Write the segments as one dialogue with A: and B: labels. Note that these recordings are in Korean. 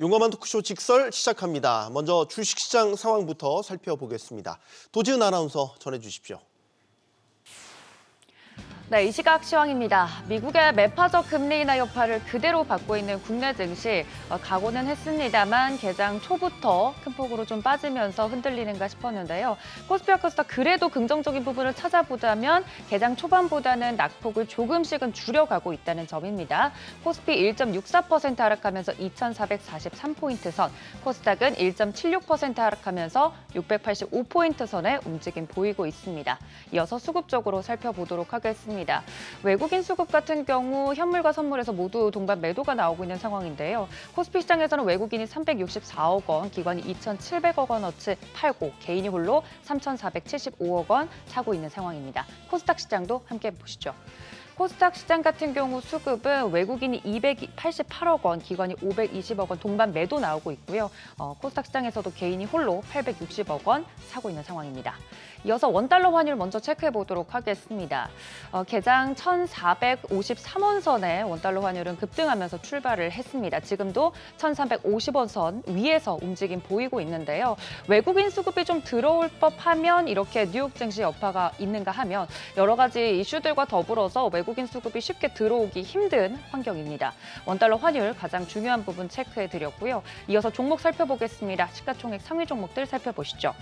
A: 용감한 토크쇼 직설 시작합니다. 먼저 주식시장 상황부터 살펴보겠습니다. 도지은 아나운서 전해주십시오.
B: 네, 이 시각 시황입니다. 미국의 매파적 금리 인하 여파를 그대로 받고 있는 국내 증시 각오는 했습니다만 개장 초부터 큰 폭으로 좀 빠지면서 흔들리는가 싶었는데요. 코스피와 코스닥 그래도 긍정적인 부분을 찾아보자면 개장 초반보다는 낙폭을 조금씩은 줄여가고 있다는 점입니다. 코스피 1.64% 하락하면서 2,443포인트 선, 코스닥은 1.76% 하락하면서 685포인트 선의 움직임 보이고 있습니다. 이어서 수급 쪽으로 살펴보도록 하겠습니다. 외국인 수급 같은 경우 현물과 선물에서 모두 동반 매도가 나오고 있는 상황인데요. 코스피 시장에서는 외국인이 364억 원, 기관이 2,700억 원어치 팔고 개인이 홀로 3,475억 원 사고 있는 상황입니다. 코스닥 시장도 함께 보시죠. 코스닥 시장 같은 경우 수급은 외국인이 288억 원, 기관이 520억 원 동반 매도 나오고 있고요. 코스닥 시장에서도 개인이 홀로 860억 원 사고 있는 상황입니다. 이어서 원달러 환율 먼저 체크해 보도록 하겠습니다. 개장 1,453원 선에 원달러 환율은 급등하면서 출발을 했습니다. 지금도 1,350원 선 위에서 움직임 보이고 있는데요. 외국인 수급이 좀 들어올 법하면 이렇게 뉴욕 증시 여파가 있는가 하면 여러 가지 이슈들과 더불어서 외국인 수급이 쉽게 들어오기 힘든 환경입니다. 원달러 환율 가장 중요한 부분 체크해 드렸고요. 이어서 종목 살펴보겠습니다. 시가총액 상위 종목들 살펴보시죠.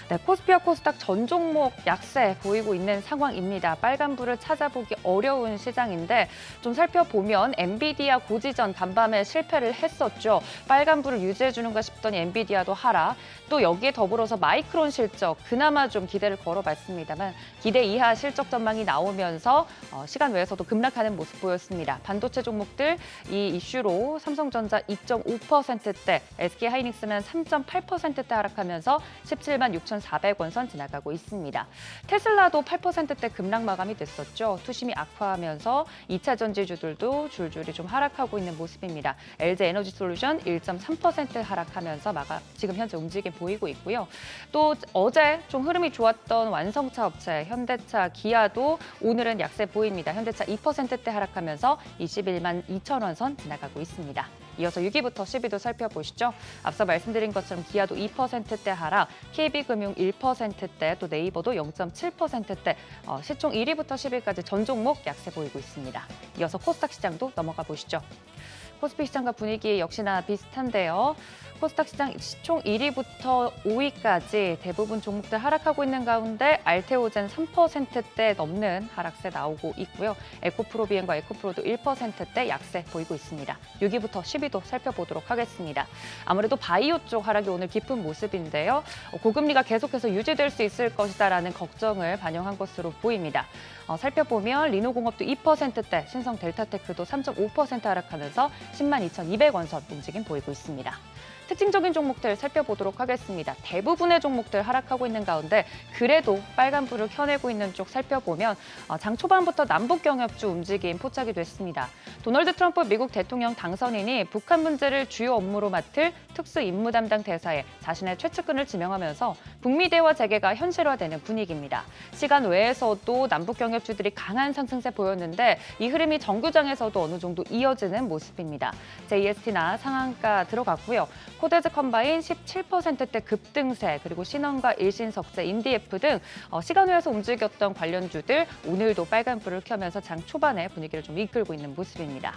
B: 네, 코스피와 코스닥 전 종목 약세 보이고 있는 상황입니다. 빨간불을 찾아보기 어려운 시장인데 좀 살펴보면 엔비디아 고지전 간밤에 실패를 했었죠. 빨간불을 유지해주는가 싶더니 엔비디아도 하락. 또 여기에 더불어서 마이크론 실적 그나마 좀 기대를 걸어봤습니다만 기대 이하 실적 전망이 나오면서 시간 외에서도 급락하는 모습 보였습니다. 반도체 종목들 이 이슈로 삼성전자 2.5%대, SK하이닉스는 3.8%대 하락하면서 17만 6,400원 선 지나가고 있습니다. 테슬라도 8%대 급락 마감이 됐었죠. 투심이 악화하면서 2차 전지주들도 줄줄이 좀 하락하고 있는 모습입니다. LG에너지솔루션 1.3% 하락하면서 지금 현재 움직임 보이고 있고요. 또 어제 좀 흐름이 좋았던 완성차 업체 현대차, 기아도 오늘은 약세 보입니다. 현대차 2%대 하락하면서 21만 2천 원 선 지나가고 있습니다. 이어서 6위부터 10위도 살펴보시죠. 앞서 말씀드린 것처럼 기아도 2%대 하락, KB금융 1%대, 또 네이버도 0.7%대, 시총 1위부터 10위까지 전 종목 약세 보이고 있습니다. 이어서 코스닥 시장도 넘어가 보시죠. 코스피 시장과 분위기 역시나 비슷한데요. 코스닥 시장 시총 1위부터 5위까지 대부분 종목들 하락하고 있는 가운데 알테오젠 3%대 넘는 하락세 나오고 있고요. 에코프로비엔과 에코프로도 1%대 약세 보이고 있습니다. 6위부터 10위도 살펴보도록 하겠습니다. 아무래도 바이오 쪽 하락이 오늘 깊은 모습인데요. 고금리가 계속해서 유지될 수 있을 것이다라는 걱정을 반영한 것으로 보입니다. 살펴보면 리노공업도 2%대, 신성 델타테크도 3.5% 하락하면서 10만 2,200원 선 움직임 보이고 있습니다. 특징적인 종목들 살펴보도록 하겠습니다. 대부분의 종목들 하락하고 있는 가운데 그래도 빨간불을 켜내고 있는 쪽 살펴보면 장 초반부터 남북 경협주 움직임 포착이 됐습니다. 도널드 트럼프 미국 대통령 당선인이 북한 문제를 주요 업무로 맡을 특수 임무 담당 대사에 자신의 최측근을 지명하면서 북미 대화 재개가 현실화되는 분위기입니다. 시간 외에서도 남북 경협주들이 강한 상승세 보였는데 이 흐름이 정규장에서도 어느 정도 이어지는 모습입니다. JST나 상한가 들어갔고요. 코데즈 컴바인 17%대 급등세, 그리고 신원과 일신석재, 인디에프 등 시간 외에서 움직였던 관련주들 오늘도 빨간불을 켜면서 장 초반에 분위기를 좀 이끌고 있는 모습입니다.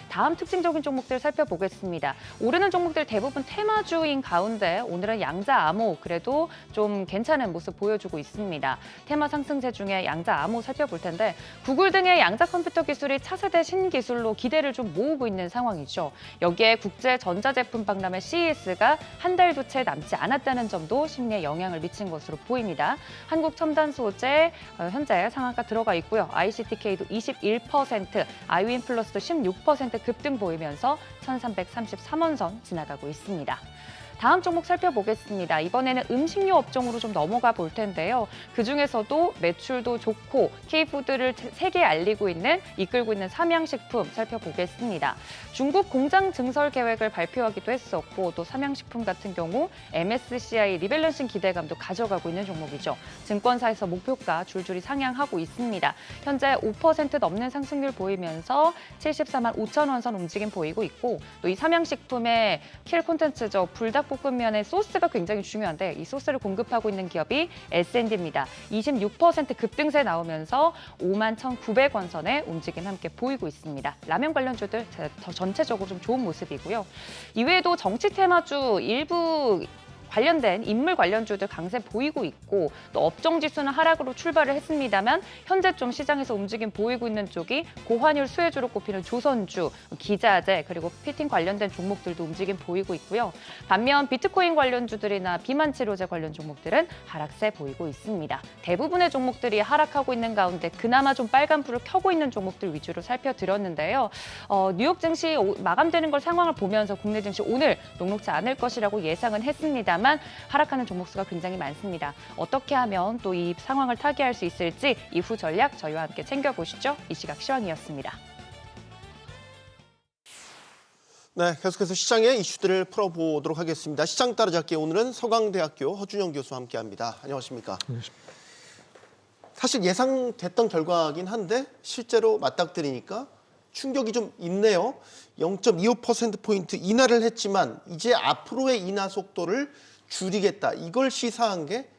B: 다음 특징적인 종목들 살펴보겠습니다. 오르는 종목들 대부분 테마주인 가운데 오늘은 양자 암호 그래도 좀 괜찮은 모습 보여주고 있습니다. 테마 상승세 중에 양자 암호 살펴볼 텐데 구글 등의 양자 컴퓨터 기술이 차세대 신기술로 기대를 좀 모으고 있는 상황이죠. 여기에 국제 전자제품 박람회 CES가 한 달도 채 남지 않았다는 점도 심리에 영향을 미친 것으로 보입니다. 한국 첨단 소재 현재 상한가 들어가 있고요. ICTK도 21%, 아이윈 플러스도 16% 급등 보이면서 1,333원 선 지나가고 있습니다. 다음 종목 살펴보겠습니다. 이번에는 음식료 업종으로 좀 넘어가 볼 텐데요. 그중에서도 매출도 좋고 K푸드를 세계에 이끌고 있는 삼양식품 살펴보겠습니다. 중국 공장 증설 계획을 발표하기도 했었고 또 삼양식품 같은 경우 MSCI 리밸런싱 기대감도 가져가고 있는 종목이죠. 증권사에서 목표가 줄줄이 상향하고 있습니다. 현재 5% 넘는 상승률 보이면서 74만 5천 원 선 움직임 보이고 있고 또 이 삼양식품의 킬 콘텐츠죠. 불닭볶음면의 소스가 굉장히 중요한데 이 소스를 공급하고 있는 기업이 S&D입니다. 26% 급등세 나오면서 5만 1,900원 선의 움직임 함께 보이고 있습니다. 라면 관련주들 전체적으로 좀 좋은 모습이고요. 이외에도 정치 테마주 일부 관련된 인물 관련주들 강세 보이고 있고 또 업종 지수는 하락으로 출발을 했습니다만 현재 좀 시장에서 움직임 보이고 있는 쪽이 고환율 수혜주로 꼽히는 조선주, 기자재 그리고 피팅 관련된 종목들도 움직임 보이고 있고요. 반면 비트코인 관련주들이나 비만 치료제 관련 종목들은 하락세 보이고 있습니다. 대부분의 종목들이 하락하고 있는 가운데 그나마 좀 빨간불을 켜고 있는 종목들 위주로 살펴드렸는데요. 뉴욕 증시 마감되는 걸 상황을 보면서 국내 증시 오늘 녹록지 않을 것이라고 예상은 했습니다만 하락하는 종목 수가 굉장히 많습니다. 어떻게 하면 또 이 상황을 타개할 수 있을지 이후 전략 저희와 함께 챙겨보시죠. 이 시각 시황이었습니다.
A: 네, 계속해서 시장의 이슈들을 풀어보도록 하겠습니다. 시장 따라잡기 오늘은 서강대학교 허준영 교수와 함께합니다. 안녕하십니까?
C: 안녕하십니까?
A: 사실 예상됐던 결과긴 한데 실제로 맞닥뜨리니까 충격이 좀 있네요. 0.25%포인트 인하를 했지만 이제 앞으로의 인하 속도를 줄이겠다. 이걸 시사한 게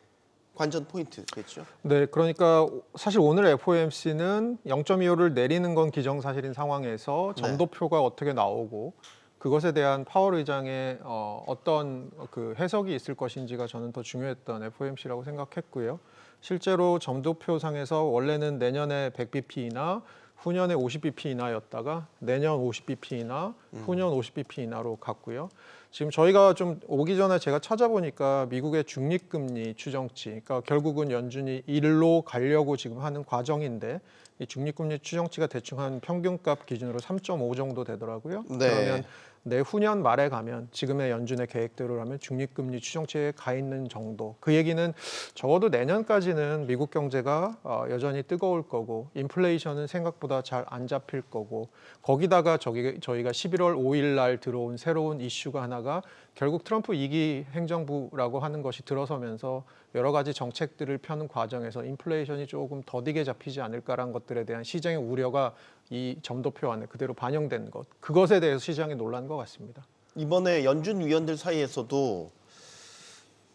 A: 관전 포인트겠죠.
C: 네, 그러니까 사실 오늘 FOMC는 0.25를 내리는 건 기정사실인 상황에서 점도표가 어떻게 나오고 그것에 대한 파월 의장의 어떤 그 해석이 있을 것인지가 저는 더 중요했던 FOMC라고 생각했고요. 실제로 점도표상에서 원래는 내년에 100bp 인하, 후년에 50bp 인하였다가 내년 50bp 인하, 후년 50bp 인하로 갔고요. 지금 저희가 좀 오기 전에 제가 찾아보니까 미국의 중립금리 추정치, 그러니까 결국은 연준이 1로 가려고 지금 하는 과정인데 이 중립금리 추정치가 대충 한 평균값 기준으로 3.5 정도 되더라고요.
A: 네.
C: 그러면 내후년 말에 가면 지금의 연준의 계획대로라면 중립금리 추정치에 가 있는 정도. 그 얘기는 적어도 내년까지는 미국 경제가 여전히 뜨거울 거고 인플레이션은 생각보다 잘 안 잡힐 거고 거기다가 저희가 11월 5일 날 들어온 새로운 이슈가 하나가 결국 트럼프 2기 행정부라고 하는 것이 들어서면서 여러 가지 정책들을 펴는 과정에서 인플레이션이 조금 더디게 잡히지 않을까라는 것들에 대한 시장의 우려가 이 점도표 안에 그대로 반영된 것. 그것에 대해서 시장이 놀란 것 같습니다.
A: 이번에 연준 위원들 사이에서도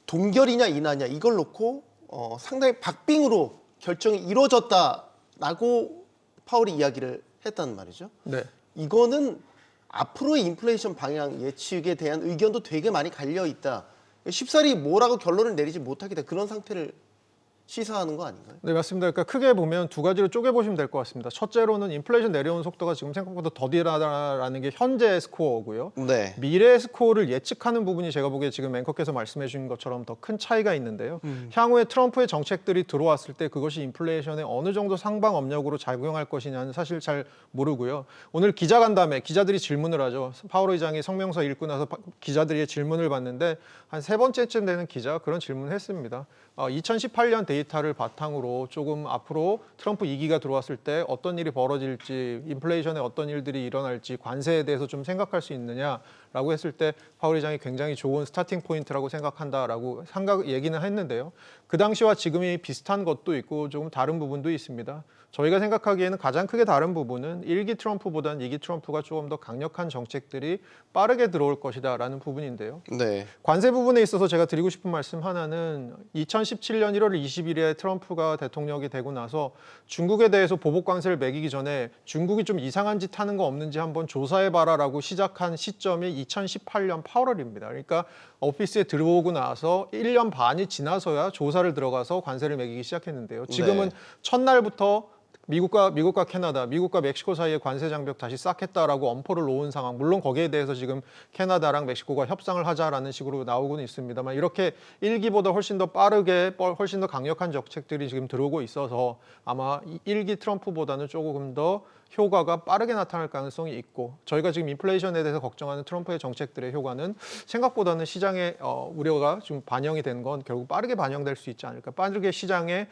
A: 동결이냐 인하냐 이걸 놓고 상당히 박빙으로 결정이 이루어졌다라고 파월이 이야기를 했단 말이죠.
C: 네.
A: 이거는 앞으로의 인플레이션 방향 예측에 대한 의견도 되게 많이 갈려 있다. 쉽사리 뭐라고 결론을 내리지 못하겠다. 그런 상태를 시사하는 거 아닌가요?
C: 네, 맞습니다. 그러니까 크게 보면 두 가지로 쪼개보시면 될 것 같습니다. 첫째로는 인플레이션 내려오는 속도가 지금 생각보다 더디다라는 게 현재 스코어고요.
A: 네.
C: 미래 스코어를 예측하는 부분이 제가 보기에 지금 앵커께서 말씀해 주신 것처럼 더 큰 차이가 있는데요. 향후에 트럼프의 정책들이 들어왔을 때 그것이 인플레이션에 어느 정도 상방 압력으로 작용할 것이냐는 사실 잘 모르고요. 오늘 기자간담회, 기자들이 질문을 하죠. 파월 의장이 성명서 읽고 나서 기자들의 질문을 받는데 한 세 번째쯤 되는 기자가 그런 질문을 했습니다. 2018년 데이터를 바탕으로 조금 앞으로 트럼프 2기가 들어왔을 때 어떤 일이 벌어질지, 인플레이션에 어떤 일들이 일어날지, 관세에 대해서 좀 생각할 수 있느냐라고 했을 때 파월 의장이 굉장히 좋은 스타팅 포인트라고 생각한다라고 얘기는 했는데요. 그 당시와 지금이 비슷한 것도 있고 조금 다른 부분도 있습니다. 저희가 생각하기에는 가장 크게 다른 부분은 1기 트럼프보다는 2기 트럼프가 조금 더 강력한 정책들이 빠르게 들어올 것이다라는 부분인데요.
A: 네.
C: 관세 부분에 있어서 제가 드리고 싶은 말씀 하나는 2017년 1월 20일에 트럼프가 대통령이 되고 나서 중국에 대해서 보복 관세를 매기기 전에 중국이 좀 이상한 짓 하는 거 없는지 한번 조사해봐라라고 시작한 시점이 2018년 8월입니다. 그러니까 오피스에 들어오고 나서 1년 반이 지나서야 조사를 들어가서 관세를 매기기 시작했는데요. 지금은
A: 네.
C: 첫날부터 미국과 캐나다, 미국과 멕시코 사이에 관세 장벽 다시 싹 했다라고 엄포를 놓은 상황. 물론 거기에 대해서 지금 캐나다랑 멕시코가 협상을 하자라는 식으로 나오고는 있습니다만 이렇게 1기보다 훨씬 더 빠르게 훨씬 더 강력한 정책들이 지금 들어오고 있어서 아마 1기 트럼프보다는 조금 더 효과가 빠르게 나타날 가능성이 있고 저희가 지금 인플레이션에 대해서 걱정하는 트럼프의 정책들의 효과는 생각보다는 시장의 우려가 좀 반영이 된 건 결국 빠르게 반영될 수 있지 않을까, 빠르게 시장에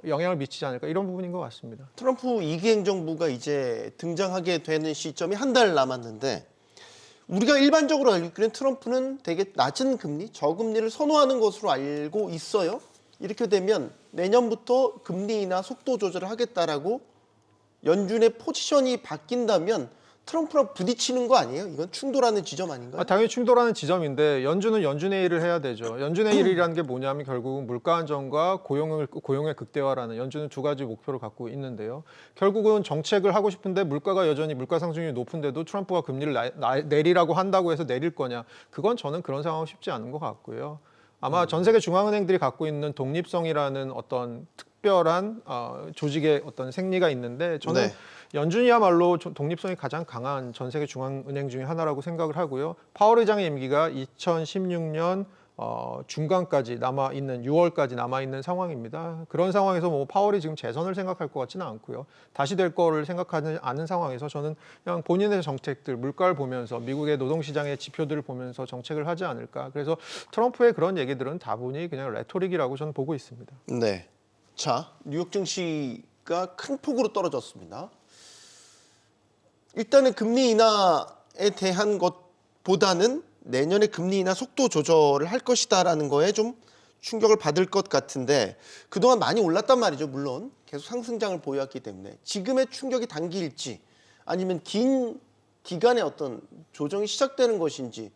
C: 영향을 미치지 않을까 이런 부분인 것 같습니다.
A: 트럼프 2기 행정부가 이제 등장하게 되는 시점이 한 달 남았는데 우리가 일반적으로 알고 있기는 트럼프는 되게 낮은 금리, 저금리를 선호하는 것으로 알고 있어요. 이렇게 되면 내년부터 금리 인하 속도 조절을 하겠다라고 연준의 포지션이 바뀐다면 트럼프랑 부딪히는 거 아니에요? 이건 충돌하는 지점 아닌가요?
C: 당연히 충돌하는 지점인데 연준은 연준의 일을 해야 되죠. 연준의 일이라는 게 뭐냐면 결국은 물가 안정과 고용의 극대화라는 연준은 두 가지 목표를 갖고 있는데요. 결국은 정책을 하고 싶은데 물가가 여전히 물가 상승률이 높은데도 트럼프가 금리를 내리라고 한다고 해서 내릴 거냐? 그건 저는 그런 상황은 쉽지 않은 것 같고요. 아마 전 세계 중앙은행들이 갖고 있는 독립성이라는 어떤 특별한 조직의 어떤 생리가 있는데 저는
A: 네.
C: 연준이야말로 독립성이 가장 강한 전 세계 중앙은행 중에 하나라고 생각을 하고요. 파월 의장의 임기가 2016년 중간까지 남아있는 6월까지 남아있는 상황입니다. 그런 상황에서 뭐 파월이 지금 재선을 생각할 것 같지는 않고요. 다시 될 거를 생각하지 않은 상황에서 저는 그냥 본인의 정책들, 물가를 보면서 미국의 노동시장의 지표들을 보면서 정책을 하지 않을까. 그래서 트럼프의 그런 얘기들은 다분히 그냥 레토릭이라고 저는 보고 있습니다.
A: 네. 자, 뉴욕 증시가 큰 폭으로 떨어졌습니다. 일단은 금리 인하에 대한 것보다는 내년에 금리 인하 속도 조절을 할 것이다라는 거에 좀 충격을 받을 것 같은데 그동안 많이 올랐단 말이죠. 물론 계속 상승장을 보여왔기 때문에 지금의 충격이 단기일지 아니면 긴 기간의 어떤 조정이 시작되는 것인지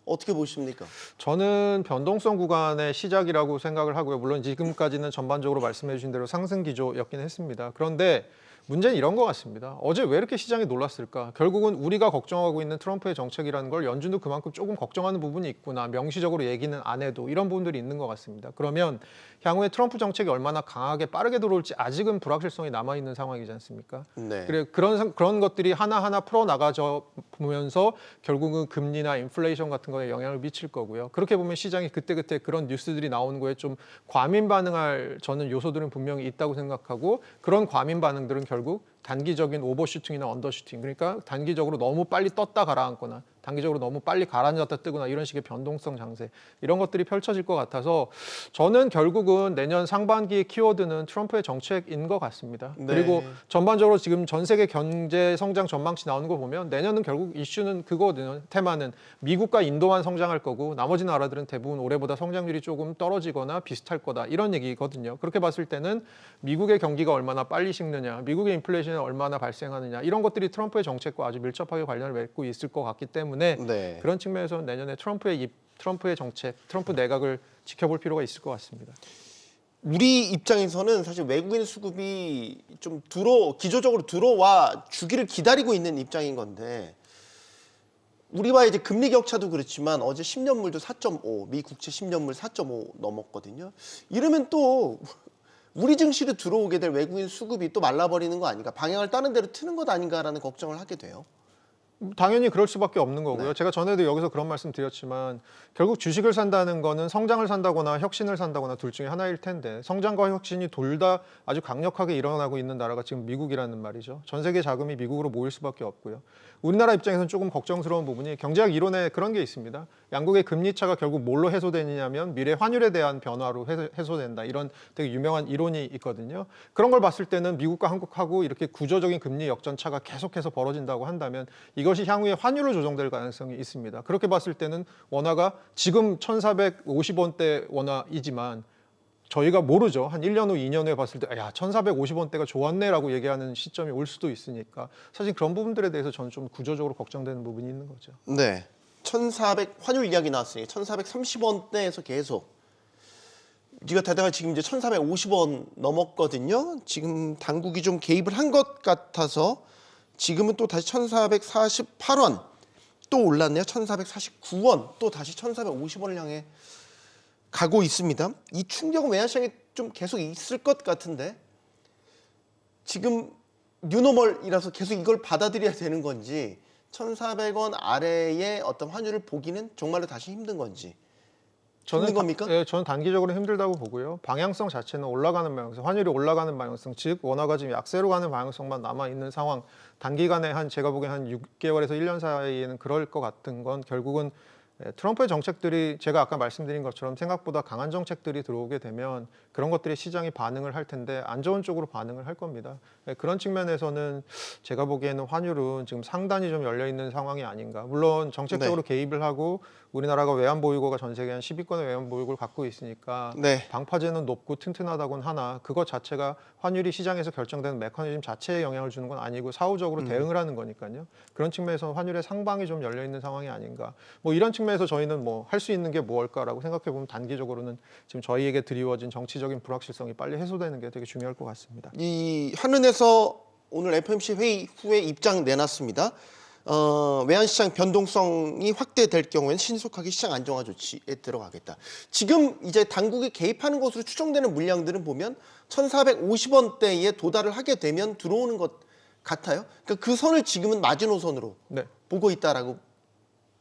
A: 어떻게 보십니까?
C: 저는 변동성 구간의 시작이라고 생각을 하고요. 물론 지금까지는 전반적으로 말씀해 주신 대로 상승 기조였긴 했습니다. 그런데 문제는 이런 것 같습니다. 어제 왜 이렇게 시장이 놀랐을까? 결국은 우리가 걱정하고 있는 트럼프의 정책이라는 걸 연준도 그만큼 조금 걱정하는 부분이 있구나. 명시적으로 얘기는 안 해도 이런 부분들이 있는 것 같습니다. 그러면 향후에 트럼프 정책이 얼마나 강하게 빠르게 들어올지 아직은 불확실성이 남아있는 상황이지 않습니까?
A: 네.
C: 그래 그런 것들이 하나하나 풀어나가져 보면서 결국은 금리나 인플레이션 같은 거에 영향을 미칠 거고요. 그렇게 보면 시장이 그때그때 그런 뉴스들이 나오는 거에 좀 과민 반응할 저는 요소들은 분명히 있다고 생각하고 그런 과민 반응들은 결국 단기적인 오버슈팅이나 언더슈팅, 그러니까 단기적으로 너무 빨리 떴다 가라앉거나 단기적으로 너무 빨리 가라앉았다 뜨거나 이런 식의 변동성 장세 이런 것들이 펼쳐질 것 같아서 저는 결국은 내년 상반기의 키워드는 트럼프의 정책인 것 같습니다.
A: 네.
C: 그리고 전반적으로 지금 전 세계 경제 성장 전망치 나오는 거 보면 내년은 결국 이슈는 그거거든요. 테마는 미국과 인도만 성장할 거고 나머지 나라들은 대부분 올해보다 성장률이 조금 떨어지거나 비슷할 거다 이런 얘기거든요. 그렇게 봤을 때는 미국의 경기가 얼마나 빨리 식느냐, 미국의 인플레이션이 얼마나 발생하느냐 이런 것들이 트럼프의 정책과 아주 밀접하게 관련을 맺고 있을 것 같기 때문에
A: 네.
C: 그런 측면에서 내년에 트럼프의 정책, 트럼프 내각을 지켜볼 필요가 있을 것 같습니다.
A: 우리 입장에서는 사실 외국인 수급이 좀 기조적으로 들어와 주기를 기다리고 있는 입장인 건데 우리와 이제 금리 격차도 그렇지만 어제 10년물도 4.5, 미 국채 10년물 4.5 넘었거든요. 이러면 또 우리 증시로 들어오게 될 외국인 수급이 또 말라버리는 거 아닌가, 방향을 다른 데로 트는 것 아닌가라는 걱정을 하게 돼요.
C: 당연히 그럴 수밖에 없는 거고요.
A: 네.
C: 제가 전에도 여기서 그런 말씀 드렸지만 결국 주식을 산다는 거는 성장을 산다거나 혁신을 산다거나 둘 중에 하나일 텐데 성장과 혁신이 둘 다 아주 강력하게 일어나고 있는 나라가 지금 미국이라는 말이죠. 전 세계 자금이 미국으로 모일 수밖에 없고요. 우리나라 입장에서는 조금 걱정스러운 부분이 경제학 이론에 그런 게 있습니다. 양국의 금리 차가 결국 뭘로 해소되느냐면 미래 환율에 대한 변화로 해소된다. 이런 되게 유명한 이론이 있거든요. 그런 걸 봤을 때는 미국과 한국하고 이렇게 구조적인 금리 역전 차가 계속해서 벌어진다고 한다면 이것이 향후에 환율로 조정될 가능성이 있습니다. 그렇게 봤을 때는 원화가 지금 1,450원대 원화이지만 저희가 모르죠. 한 1년 후, 2년 후에 봤을 때 야, 1,450원대가 좋았네라고 얘기하는 시점이 올 수도 있으니까 사실 그런 부분들에 대해서 저는 좀 구조적으로 걱정되는 부분이 있는 거죠.
A: 네. 1,400 환율 이야기 나왔으니 1,430원대에서 계속 우리가 대다가 지금 이제 1,450원 넘었거든요. 지금 당국이 좀 개입을 한 것 같아서 지금은 또 다시 1,448원 또 올랐네요. 1,449원 또 다시 1,450원을 향해 가고 있습니다. 이 충격은 외환시장에 좀 계속 있을 것 같은데 지금 뉴노멀이라서 계속 이걸 받아들여야 되는 건지 1,400원 아래의 어떤 환율을 보기는 정말로 다시 힘든 건지 힘든 겁니까?
C: 예, 저는 단기적으로 힘들다고 보고요. 방향성 자체는 올라가는 방향성, 환율이 올라가는 방향성, 즉 원화가 지금 약세로 가는 방향성만 남아 있는 상황. 단기간에 제가 보기엔 한 6개월에서 1년 사이에는 그럴 것 같은 건 결국은 트럼프의 정책들이 제가 아까 말씀드린 것처럼 생각보다 강한 정책들이 들어오게 되면 그런 것들이 시장이 반응을 할 텐데 안 좋은 쪽으로 반응을 할 겁니다. 그런 측면에서는 제가 보기에는 환율은 지금 상단이 좀 열려 있는 상황이 아닌가. 물론 정책적으로 개입을 하고 우리나라가 외환보유고가 전 세계 한 10위권의 외환보유고를 갖고 있으니까 방파제는 높고 튼튼하다곤 하나 그것 자체가 환율이 시장에서 결정되는 메커니즘 자체에 영향을 주는 건 아니고 사후적으로 대응을 하는 거니까요. 그런 측면에서 환율의 상방이 좀 열려 있는 상황이 아닌가. 뭐 이런 측면에서 저희는 뭐 할 수 있는 게 무엇일까라고 생각해 보면 단기적으로는 지금 저희에게 드리워진 정치적인 불확실성이 빨리 해소되는 게 되게 중요할 것 같습니다.
A: 이 한은에서 오늘 FOMC 회의 후에 입장 내놨습니다. 외환시장 변동성이 확대될 경우에는 신속하게 시장 안정화 조치에 들어가겠다. 지금 이제 당국이 개입하는 것으로 추정되는 물량들은 보면 1,450원대에 도달을 하게 되면 들어오는 것 같아요. 그러니까 그 선을 지금은 마지노선으로 보고 있다라고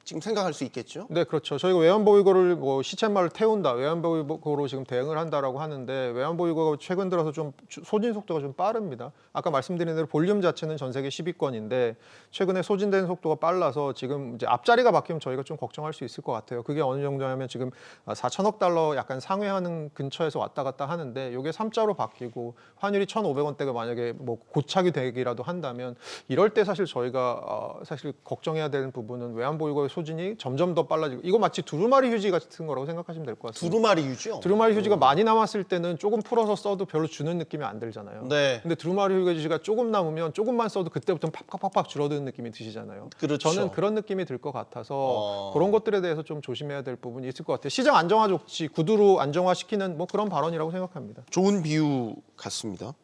A: 지금 생각할 수 있겠죠?
C: 네, 그렇죠. 저희가 외환보유고를 뭐 시쳇말을 태운다, 외환보유고로 지금 대응을 한다라고 하는데 외환보유고가 최근 들어서 좀 소진 속도가 좀 빠릅니다. 아까 말씀드린 대로 볼륨 자체는 전 세계 10위권인데 최근에 소진되는 속도가 빨라서 지금 이제 앞자리가 바뀌면 저희가 좀 걱정할 수 있을 것 같아요. 그게 어느 정도냐면 지금 4천억 달러 약간 상회하는 근처에서 왔다 갔다 하는데 이게 3자로 바뀌고 환율이 1,500원대가 만약에 뭐 고착이 되기라도 한다면 이럴 때 사실 저희가 사실 걱정해야 되는 부분은 외환보유고의 소진이 점점 더 빨라지고 이거 마치 두루마리 휴지 같은 거라고 생각하시면 될 것 같습니다.
A: 두루마리 휴지요?
C: 두루마리 휴지가 많이 남았을 때는 조금 풀어서 써도 별로 주는 느낌이 안 들잖아요. 근데 두루마리 휴지가 조금 남으면 조금만 써도 그때부터 팍팍팍팍 줄어드는 느낌이 드시잖아요.
A: 그렇죠.
C: 저는 그런 느낌이 들 것 같아서 그런 것들에 대해서 좀 조심해야 될 부분이 있을 것 같아요. 시장 안정화 조치, 구두로 안정화시키는 뭐 그런 발언이라고 생각합니다.
A: 좋은 비유 같습니다.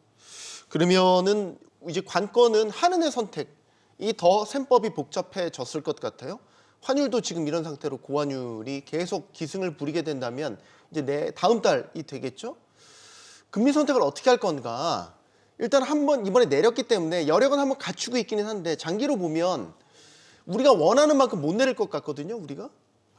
A: 그러면은 이제 관건은 한은의 선택이 더 셈법이 복잡해졌을 것 같아요. 환율도 지금 이런 상태로 고환율이 계속 기승을 부리게 된다면 이제 다음 달이 되겠죠. 금리 선택을 어떻게 할 건가. 일단 한번 이번에 내렸기 때문에 여력은 한번 갖추고 있기는 한데 장기로 보면 우리가 원하는 만큼 못 내릴 것 같거든요. 우리가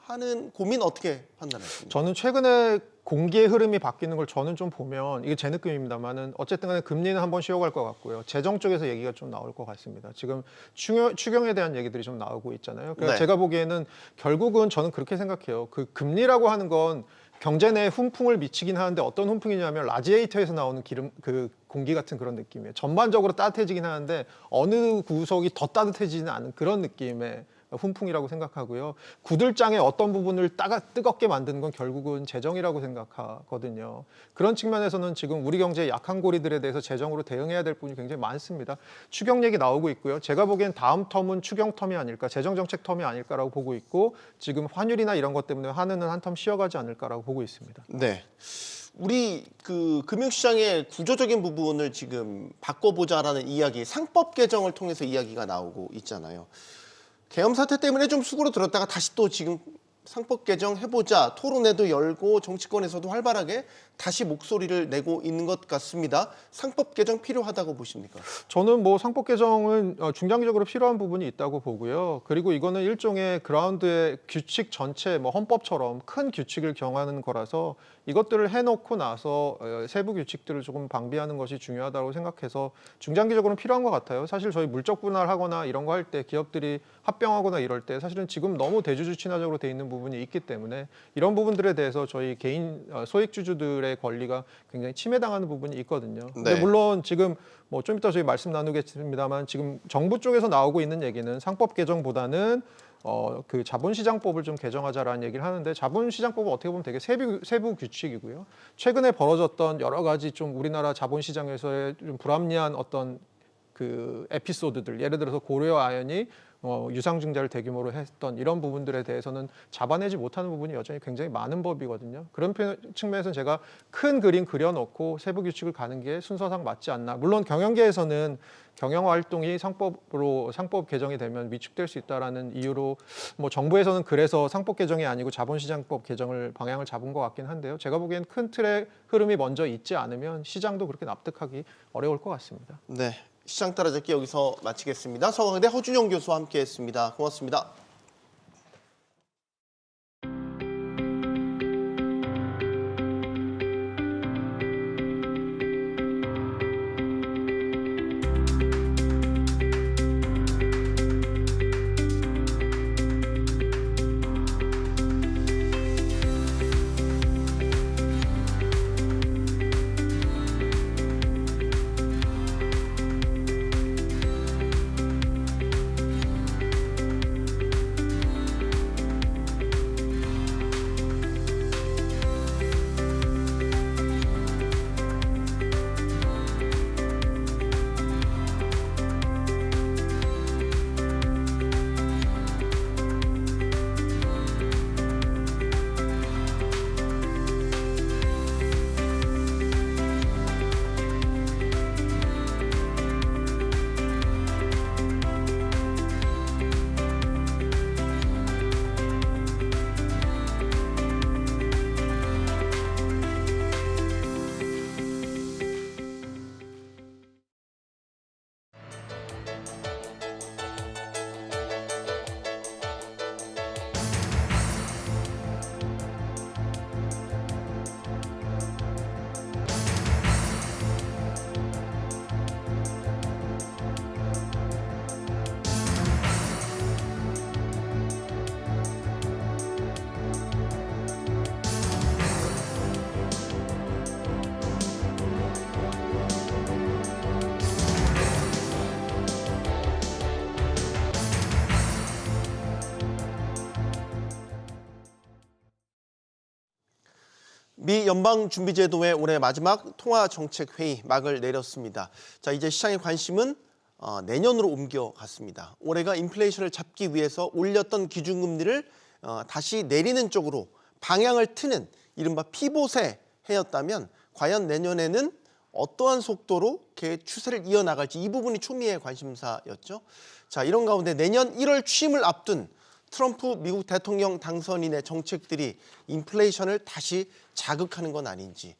A: 하는 고민 어떻게 판단하십니까?
C: 저는 최근에 공기의 흐름이 바뀌는 걸 저는 좀 보면 이게 제 느낌입니다만은 어쨌든 간에 금리는 한번 쉬어갈 것 같고요. 재정 쪽에서 얘기가 좀 나올 것 같습니다. 지금 추경에 대한 얘기들이 좀 나오고 있잖아요. 그러니까 제가 보기에는 결국은 저는 그렇게 생각해요. 그 금리라고 하는 건 경제 내에 훈풍을 미치긴 하는데 어떤 훈풍이냐면 라지에이터에서 나오는 그 공기 같은 그런 느낌이에요. 전반적으로 따뜻해지긴 하는데 어느 구석이 더 따뜻해지지는 않은 그런 느낌의 훈풍이라고 생각하고요. 구들장의 어떤 부분을 뜨겁게 만드는 건 결국은 재정이라고 생각하거든요. 그런 측면에서는 지금 우리 경제의 약한 고리들에 대해서 재정으로 대응해야 될 부분이 굉장히 많습니다. 추경 얘기 나오고 있고요. 제가 보기엔 다음 텀은 추경 텀이 아닐까, 재정정책 텀이 아닐까라고 보고 있고 지금 환율이나 이런 것 때문에 한은은 한 텀 쉬어가지 않을까라고 보고 있습니다.
A: 네. 우리 그 금융시장의 구조적인 부분을 지금 바꿔보자라는 이야기, 상법 개정을 통해서 이야기가 나오고 있잖아요. 계엄 사태 때문에 좀 수그러들었다가 다시 또 지금 상법 개정 해보자 토론회도 열고 정치권에서도 활발하게 다시 목소리를 내고 있는 것 같습니다. 상법 개정 필요하다고 보십니까?
C: 저는 뭐 상법 개정은 중장기적으로 필요한 부분이 있다고 보고요. 그리고 이거는 일종의 그라운드의 규칙 전체, 뭐 헌법처럼 큰 규칙을 정하는 거라서 이것들을 해놓고 나서 세부 규칙들을 조금 방비하는 것이 중요하다고 생각해서 중장기적으로는 필요한 것 같아요. 사실 저희 물적 분할하거나 이런 거 할 때 기업들이 합병하거나 이럴 때 사실은 지금 너무 대주주 친화적으로 돼 있는 부분이 있기 때문에 이런 부분들에 대해서 저희 개인 소액주주들의 권리가 굉장히 침해당하는 부분이 있거든요. 근데 물론 지금 뭐 좀 이따 저희 말씀 나누겠습니다만 지금 정부 쪽에서 나오고 있는 얘기는 상법 개정보다는 그 자본시장법을 좀 개정하자라는 얘기를 하는데 자본시장법은 어떻게 보면 되게 세부 규칙이고요. 최근에 벌어졌던 여러 가지 좀 우리나라 자본시장에서의 좀 불합리한 어떤 그 에피소드들, 예를 들어서 고려 아연이 유상증자를 대규모로 했던 이런 부분들에 대해서는 잡아내지 못하는 부분이 여전히 굉장히 많은 법이거든요. 그런 측면에서는 제가 큰 그림 그려놓고 세부 규칙을 가는 게 순서상 맞지 않나. 물론 경영계에서는 경영 활동이 상법 개정이 되면 위축될 수 있다라는 이유로 뭐 정부에서는 그래서 상법 개정이 아니고 자본시장법 개정을 방향을 잡은 것 같긴 한데요. 제가 보기엔 큰 틀의 흐름이 먼저 있지 않으면 시장도 그렇게 납득하기 어려울 것 같습니다.
A: 네. 시장 따라잡기 여기서 마치겠습니다. 서강대 허준영 교수와 함께했습니다. 고맙습니다. 미 연방준비제도의 올해 마지막 통화정책회의 막을 내렸습니다. 자, 이제 시장의 관심은 내년으로 옮겨갔습니다. 올해가 인플레이션을 잡기 위해서 올렸던 기준금리를 다시 내리는 쪽으로 방향을 트는 이른바 피봇의 해였다면 과연 내년에는 어떠한 속도로 추세를 이어나갈지 이 부분이 초미의 관심사였죠. 자, 이런 가운데 내년 1월 취임을 앞둔 트럼프 미국 대통령 당선인의 정책들이 인플레이션을 다시 자극하는 건 아닌지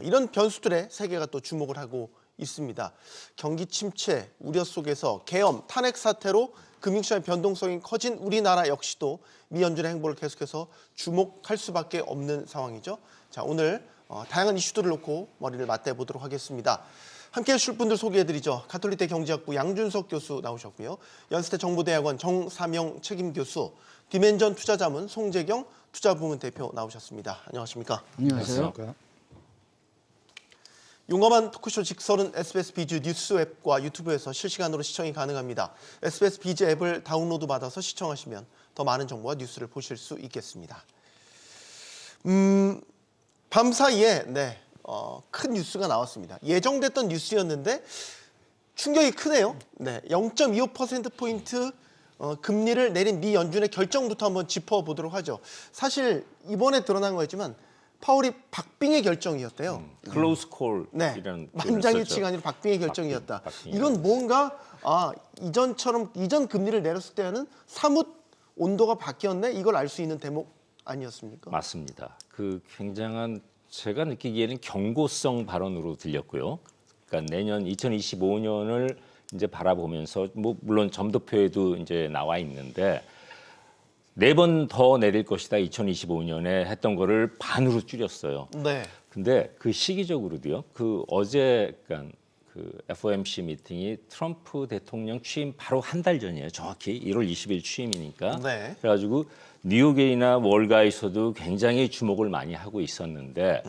A: 이런 변수들에 세계가 또 주목을 하고 있습니다. 경기 침체 우려 속에서 계엄, 탄핵 사태로 금융시장의 변동성이 커진 우리나라 역시도 미 연준의 행보를 계속해서 주목할 수밖에 없는 상황이죠. 자, 오늘 다양한 이슈들을 놓고 머리를 맞대보도록 하겠습니다. 함께 해주실 분들 소개해드리죠. 가톨릭대 경제학부 양준석 교수 나오셨고요. 연세대 정보대학원 정삼영 책임교수, 디멘전 투자자문 송재경 투자부문 대표 나오셨습니다. 안녕하십니까?
D: 안녕하세요.
A: 용감한 토크쇼 직설은 SBS 비즈 뉴스 앱과 유튜브에서 실시간으로 시청이 가능합니다. SBS 비즈 앱을 다운로드 받아서 시청하시면 더 많은 정보와 뉴스를 보실 수 있겠습니다. 밤 사이에 큰 뉴스가 나왔습니다. 예정됐던 뉴스였는데 충격이 크네요. 0.25%포인트 금리를 내린 미 연준의 결정부터 한번 짚어보도록 하죠. 사실 이번에 드러난 거였지만 파월이 박빙의 결정이었대요.
D: 클로즈 콜이라는
A: 만장일치가 아니라 박빙의 결정이었다. 이건 뭔가 이전처럼 이전 금리를 내렸을 때는 사뭇 온도가 바뀌었네. 이걸 알 수 있는 대목 아니었습니까?
D: 맞습니다. 그 굉장한 제가 느끼기에는 경고성 발언으로 들렸고요. 그러니까 내년 2025년을 이제 바라보면서 물론 점도표에도 이제 나와 있는데 4번 더 내릴 것이다 2025년에 했던 거를 반으로 줄였어요.
A: 네.
D: 근데 그 시기적으로도요. 그 어제 그러니까 그 FOMC 미팅이 트럼프 대통령 취임 바로 한 달 전이에요. 정확히 1월 20일 취임이니까.
A: 네.
D: 그래가지고 뉴욕이나 월가에서도 굉장히 주목을 많이 하고 있었는데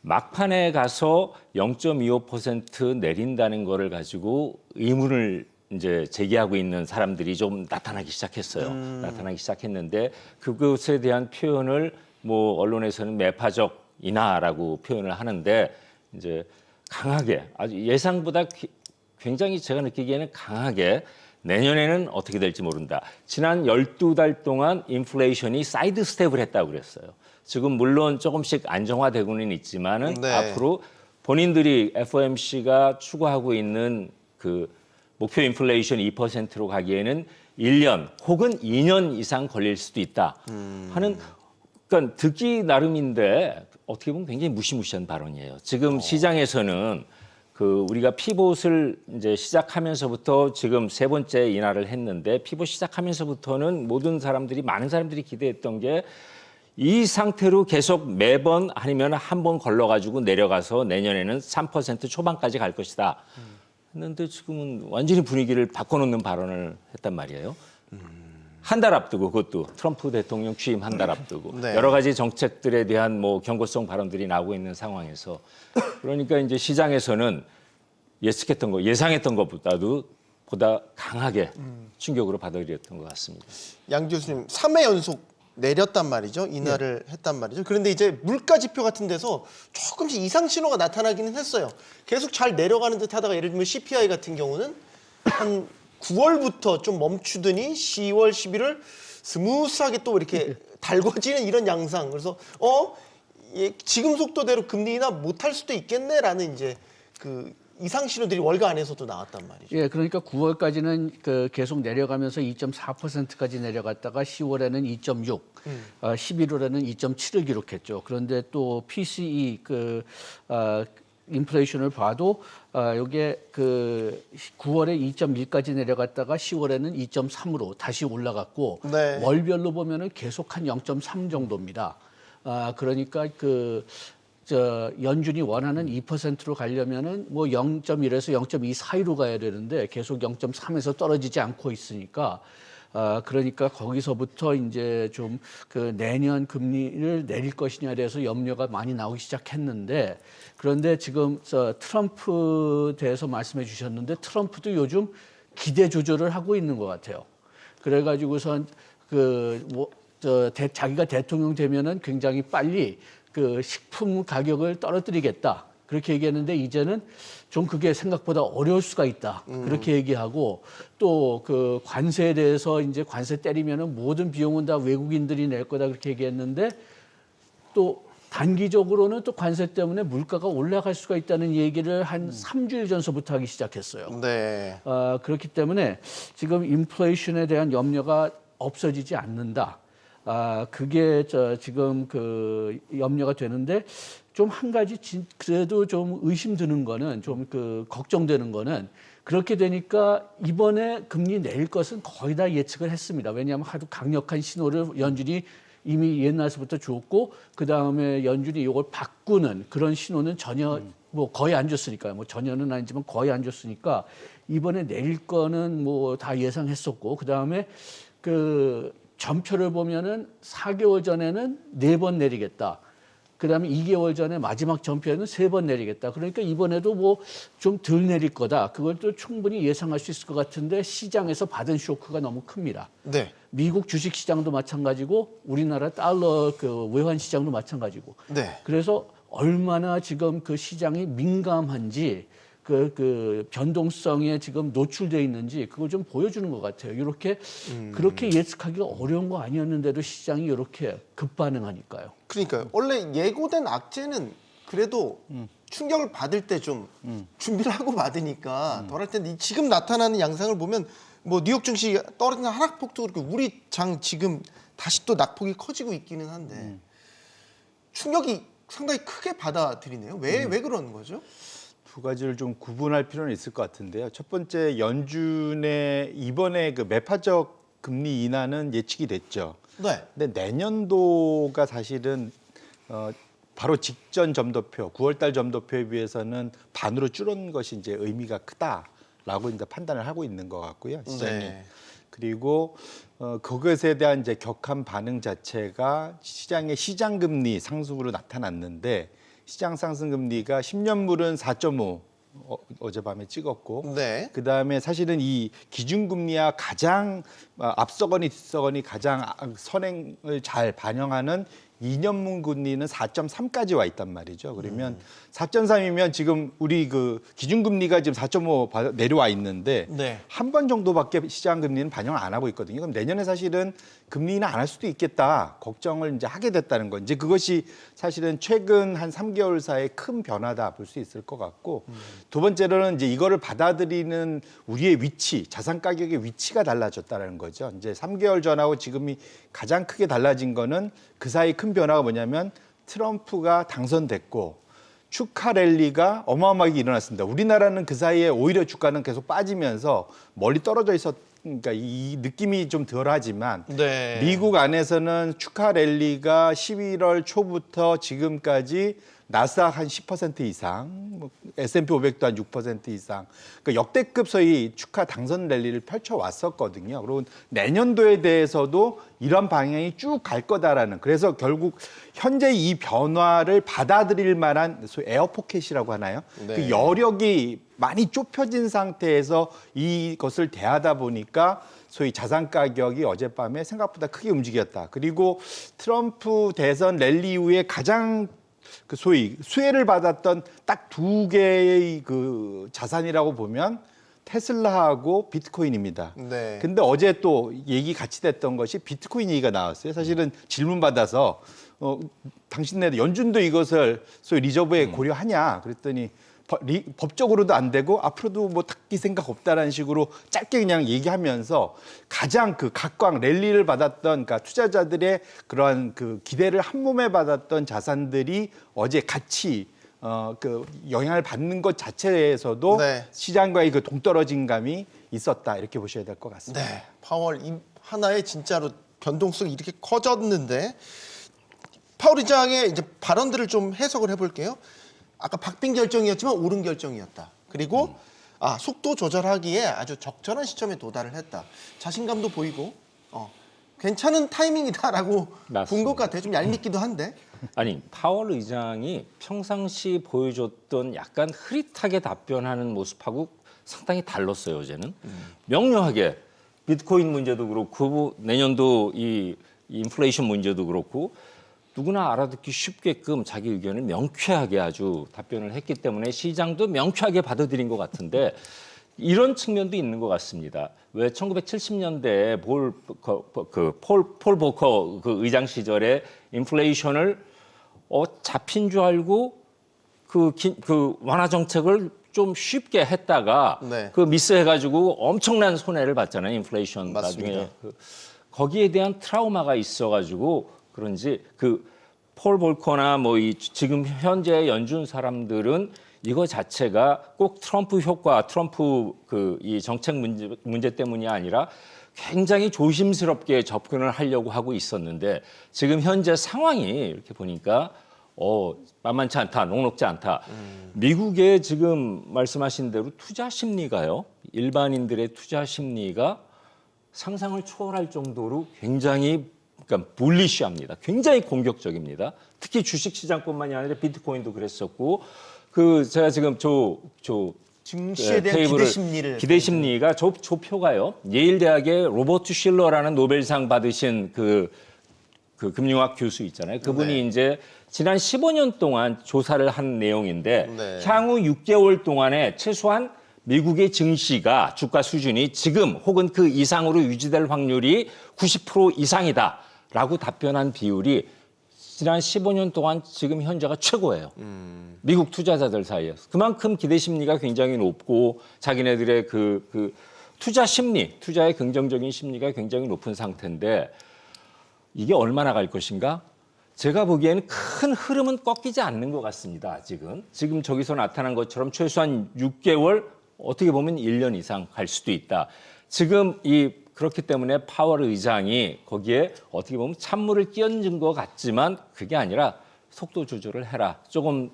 D: 막판에 가서 0.25% 내린다는 거를 가지고 의문을 이제 제기하고 있는 사람들이 좀 나타나기 시작했어요. 나타나기 시작했는데 그것에 대한 표현을 언론에서는 매파적 인하라고 표현을 하는데 이제 강하게 아주 예상보다 굉장히 제가 느끼기에는 강하게 내년에는 어떻게 될지 모른다. 지난 12달 동안 인플레이션이 사이드 스텝을 했다고 그랬어요. 지금 물론 조금씩 안정화되고는 있지만은 앞으로 본인들이 FOMC가 추구하고 있는 그 목표 인플레이션 2%로 가기에는 1년 혹은 2년 이상 걸릴 수도 있다 하는 그러니까 듣기 나름인데 어떻게 보면 굉장히 무시무시한 발언이에요. 지금 시장에서는 그 우리가 피봇을 이제 시작하면서부터 지금 3번째 인하를 했는데 피봇 시작하면서부터는 많은 사람들이 기대했던 게 이 상태로 계속 매번 아니면 한 번 걸러가지고 내려가서 내년에는 3% 초반까지 갈 것이다. 했는데 지금은 완전히 분위기를 바꿔놓는 발언을 했단 말이에요. 한 달 앞두고 그것도 트럼프 대통령 취임 한 달 앞두고 여러 가지 정책들에 대한 경고성 발언들이 나오고 있는 상황에서 그러니까 이제 시장에서는 예상했던 것보다도 보다 강하게 충격으로 받아들였던 것 같습니다.
A: 양 교수님 3회 연속 내렸단 말이죠. 인하를 했단 말이죠. 그런데 이제 물가 지표 같은 데서 조금씩 이상 신호가 나타나기는 했어요. 계속 잘 내려가는 듯 하다가 예를 들면 CPI 같은 경우는 한 9월부터 좀 멈추더니 10월, 11월 스무스하게 또 이렇게 달궈지는 이런 양상. 그래서 지금 속도대로 금리 인하 못할 수도 있겠네라는 이제 그 이상 신호들이 월가 안에서도 나왔단 말이죠.
E: 예, 그러니까 9월까지는 계속 내려가면서 2.4%까지 내려갔다가 10월에는 2.6, 11월에는 2.7을 기록했죠. 그런데 또 PCE 인플레이션을 봐도 이게 9월에 2.1까지 내려갔다가 10월에는 2.3으로 다시 올라갔고 월별로 보면은 계속 한 0.3 정도입니다. 그러니까 연준이 원하는 2%로 가려면은 0.1에서 0.2 사이로 가야 되는데 계속 0.3에서 떨어지지 않고 있으니까 그러니까 거기서부터 이제 좀 내년 금리를 내릴 것이냐에 대해서 염려가 많이 나오기 시작했는데 그런데 지금 트럼프 대해서 말씀해 주셨는데 트럼프도 요즘 기대 조절을 하고 있는 것 같아요. 그래가지고선 자기가 대통령 되면은 굉장히 빨리 그 식품 가격을 떨어뜨리겠다. 그렇게 얘기했는데 이제는 좀 그게 생각보다 어려울 수가 있다. 그렇게 얘기하고 또 그 관세에 대해서 이제 관세 때리면은 모든 비용은 다 외국인들이 낼 거다 그렇게 얘기했는데 또 단기적으로는 또 관세 때문에 물가가 올라갈 수가 있다는 얘기를 한 3주일 전서부터 하기 시작했어요.
A: 네.
E: 그렇기 때문에 지금 인플레이션에 대한 염려가 없어지지 않는다. 그게 지금 그 염려가 되는데 좀 한 가지 그래도 좀 의심 드는 거는 좀 그 걱정되는 거는 그렇게 되니까 이번에 금리 내릴 것은 거의 다 예측을 했습니다. 왜냐하면 하도 강력한 신호를 연준이 이미 옛날서부터 줬고 그 다음에 연준이 이걸 바꾸는 그런 신호는 전혀 뭐 거의 안 줬으니까요. 뭐 전혀는 아니지만 거의 안 줬으니까 이번에 내릴 거는 뭐 다 예상했었고 그 다음에 그 전표를 보면은 4개월 전에는 4번 내리겠다. 그다음에 2개월 전에 마지막 전표에는 3번 내리겠다. 그러니까 이번에도 뭐 좀 덜 내릴 거다. 그걸 또 충분히 예상할 수 있을 것 같은데 시장에서 받은 쇼크가 너무 큽니다.
A: 네.
E: 미국 주식 시장도 마찬가지고 우리나라 달러 그 외환 시장도 마찬가지고.
A: 네.
E: 그래서 얼마나 지금 그 시장이 민감한지 그 변동성에 지금 노출돼 있는지 그걸 좀 보여주는 것 같아요. 이렇게 그렇게 예측하기가 어려운 거 아니었는데도 시장이 이렇게 급반응하니까요.
A: 그러니까요. 원래 예고된 악재는 그래도 충격을 받을 때 좀 준비를 하고 받으니까 덜할 텐데 지금 나타나는 양상을 보면 뭐 뉴욕 증시 떨어지는 하락폭도 그렇고 우리 장 지금 다시 또 낙폭이 커지고 있기는 한데 충격이 상당히 크게 받아들이네요. 왜 그러는 거죠?
F: 두 가지를 좀 구분할 필요는 있을 것 같은데요. 첫 번째 연준의 이번에 그 매파적 금리 인하는 예측이 됐죠.
A: 네.
F: 근데 내년도가 사실은 바로 직전 점도표, 9월달 점도표에 비해서는 반으로 줄은 것이 이제 의미가 크다라고 이제 판단을 하고 있는 것 같고요. 시장이.
A: 네.
F: 그리고 그것에 대한 이제 격한 반응 자체가 시장의 시장 금리 상승으로 나타났는데 시장 상승 금리가 10년물은 4.5 어젯밤에 찍었고
A: 네.
F: 그다음에 사실은 이 기준금리와 가장 앞서거니 뒤서거니 가장 선행을 잘 반영하는 2년물 금리는 4.3까지 와 있단 말이죠. 그러면 4.3이면 지금 우리 그 기준금리가 지금 4.5 내려와 있는데
A: 네.
F: 한 번 정도밖에 시장 금리는 반영을 안 하고 있거든요. 그럼 내년에 사실은 금리는 안 할 수도 있겠다 걱정을 이제 하게 됐다는 건 이제 그것이 사실은 최근 한 3개월 사이에 큰 변화다 볼 수 있을 것 같고 두 번째로는 이제 이거를 받아들이는 우리의 위치, 자산 가격의 위치가 달라졌다는 거죠. 이제 3개월 전하고 지금이 가장 크게 달라진 거는 그 사이 큰 변화가 뭐냐면 트럼프가 당선됐고 주가 랠리가 어마어마하게 일어났습니다. 우리나라는 그 사이에 오히려 주가는 계속 빠지면서 멀리 떨어져 있었으니까 이 느낌이 좀 덜하지만
A: 네.
F: 미국 안에서는 주가 랠리가 11월 초부터 지금까지 나스닥 한 10% 이상, S&P 500도 한 6% 이상, 그러니까 역대급 소위 주가 당선 랠리를 펼쳐왔었거든요. 그리고 내년도에 대해서도 이런 방향이 쭉 갈 거다라는, 그래서 결국 현재 이 변화를 받아들일 만한 소위 에어포켓이라고 하나요?
A: 네.
F: 그 여력이 많이 좁혀진 상태에서 이것을 대하다 보니까 소위 자산 가격이 어젯밤에 생각보다 크게 움직였다. 그리고 트럼프 대선 랠리 이후에 가장 그 소위 수혜를 받았던 딱 두 개의 그 자산이라고 보면 테슬라하고 비트코인입니다.
A: 네.
F: 근데 어제 또 얘기 같이 됐던 것이 비트코인 얘기가 나왔어요. 사실은 질문 받아서 당신네 연준도 이것을 소위 리저브에 고려하냐 그랬더니 법적으로도 안 되고 앞으로도 뭐 딱히 생각 없다라는 식으로 짧게 그냥 얘기하면서 가장 그 각광 랠리를 받았던 그러니까 투자자들의 그러한 그 기대를 한 몸에 받았던 자산들이 어제 같이 그 영향을 받는 것 자체에서도
A: 네.
F: 시장과의 그 동떨어진 감이 있었다 이렇게 보셔야 될 것 같습니다.
A: 네. 파월 하나에 진짜로 변동성이 이렇게 커졌는데 파월 의장의 이제 발언들을 좀 해석을 해볼게요. 아까 박빙 결정이었지만 옳은 결정이었다. 그리고 속도 조절하기에 아주 적절한 시점에 도달을 했다. 자신감도 보이고 괜찮은 타이밍이다라고 본 것 같아요. 좀 얄밉기도 한데.
D: 아니 파월 의장이 평상시 보여줬던 약간 흐릿하게 답변하는 모습하고 상당히 달랐어요. 어제는 명료하게 비트코인 문제도 그렇고 내년도 이 인플레이션 문제도 그렇고 누구나 알아듣기 쉽게끔 자기 의견을 명쾌하게 아주 답변을 했기 때문에 시장도 명쾌하게 받아들인 것 같은데 이런 측면도 있는 것 같습니다. 왜 1970년대에 폴 보커 그 의장 시절에 인플레이션을 잡힌 줄 알고 그 완화 정책을 좀 쉽게 했다가
A: 네.
D: 그 미스해가지고 엄청난 손해를 봤잖아요. 인플레이션
A: 맞습니다.
D: 나중에 거기에 대한 트라우마가 있어가지고 그런지 그 폴 볼커나 뭐 이 지금 현재 연준 사람들은 이거 자체가 꼭 트럼프 효과, 트럼프 그 이 정책 문제 때문이 아니라 굉장히 조심스럽게 접근을 하려고 하고 있었는데 지금 현재 상황이 이렇게 보니까 만만치 않다, 녹록지 않다. 미국의 지금 말씀하신 대로 투자 심리가요, 일반인들의 투자 심리가 상상을 초월할 정도로 굉장히 그러니까 bulish합니다. 굉장히 공격적입니다. 특히 주식시장뿐만이 아니라 비트코인도 그랬었고 제가 지금
A: 증시에 대한
D: 테이블을 기대 심리가 조표가요. 예일 대학의 로버트 실러라는 노벨상 받으신 그 금융학 교수 있잖아요. 그분이
A: 네.
D: 이제 지난 15년 동안 조사를 한 내용인데
A: 네.
D: 향후 6개월 동안에 최소한 미국의 증시가 주가 수준이 지금 혹은 그 이상으로 유지될 확률이 90% 이상이다라고 답변한 비율이 지난 15년 동안 지금 현재가 최고예요. 미국 투자자들 사이에서. 그만큼 기대 심리가 굉장히 높고 자기네들의 그 투자 심리, 투자의 긍정적인 심리가 굉장히 높은 상태인데 이게 얼마나 갈 것인가? 제가 보기에는 큰 흐름은 꺾이지 않는 것 같습니다. 아직은. 지금 저기서 나타난 것처럼 최소한 6개월, 어떻게 보면 1년 이상 갈 수도 있다. 지금 그렇기 때문에 파월 의장이 거기에 어떻게 보면 찬물을 끼얹은 것 같지만 그게 아니라 속도 조절을 해라. 조금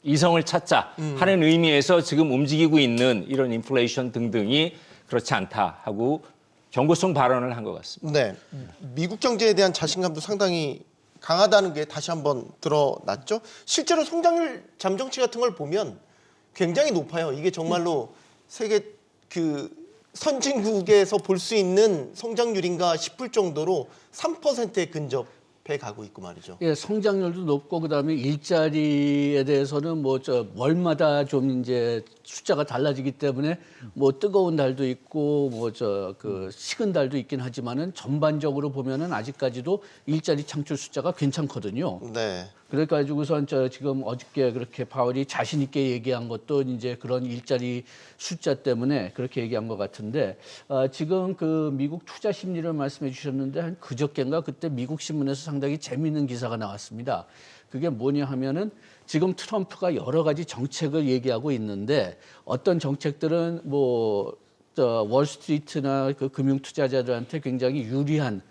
D: 이성을 찾자 하는 의미에서 지금 움직이고 있는 이런 인플레이션 등등이 그렇지 않다 하고 경고성 발언을 한 것 같습니다.
A: 네, 미국 경제에 대한 자신감도 상당히 강하다는 게 다시 한번 드러났죠. 실제로 성장률 잠정치 같은 걸 보면 굉장히 높아요. 이게 정말로 세계 선진국에서 볼 수 있는 성장률인가 싶을 정도로 3%에 근접해 가고 있고 말이죠.
E: 예, 성장률도 높고 그다음에 일자리에 대해서는 월마다 좀 이제 숫자가 달라지기 때문에 뜨거운 달도 있고 식은 달도 있긴 하지만은 전반적으로 보면은 아직까지도 일자리 창출 숫자가 괜찮거든요.
A: 네.
E: 그래가지고선 지금 어저께 그렇게 파월이 자신 있게 얘기한 것도 이제 그런 일자리 숫자 때문에 그렇게 얘기한 것 같은데 지금 그 미국 투자 심리를 말씀해 주셨는데 한 그저께인가 그때 미국 신문에서 상당히 재미있는 기사가 나왔습니다. 그게 뭐냐 하면은 지금 트럼프가 여러 가지 정책을 얘기하고 있는데 어떤 정책들은 월스트리트나 그 금융 투자자들한테 굉장히 유리한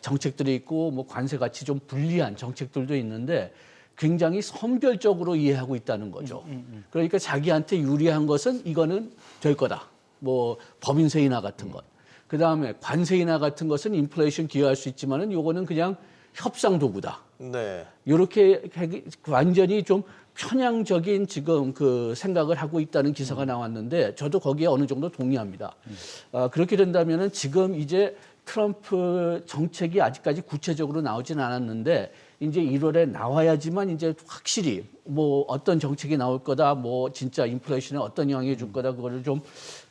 E: 정책들이 있고 관세 같이 좀 불리한 정책들도 있는데 굉장히 선별적으로 이해하고 있다는 거죠. 그러니까 자기한테 유리한 것은 이거는 될 거다. 법인세 인하 같은 것. 그다음에 관세 인하 같은 것은 인플레이션 기여할 수 있지만은 요거는 그냥 협상 도구다.
A: 네.
E: 이렇게 완전히 좀 편향적인 지금 그 생각을 하고 있다는 기사가 나왔는데 저도 거기에 어느 정도 동의합니다. 그렇게 된다면은 지금 이제 트럼프 정책이 아직까지 구체적으로 나오진 않았는데 이제 1월에 나와야지만 이제 확실히 어떤 정책이 나올 거다, 진짜 인플레이션에 어떤 영향을 줄 거다 그거를 좀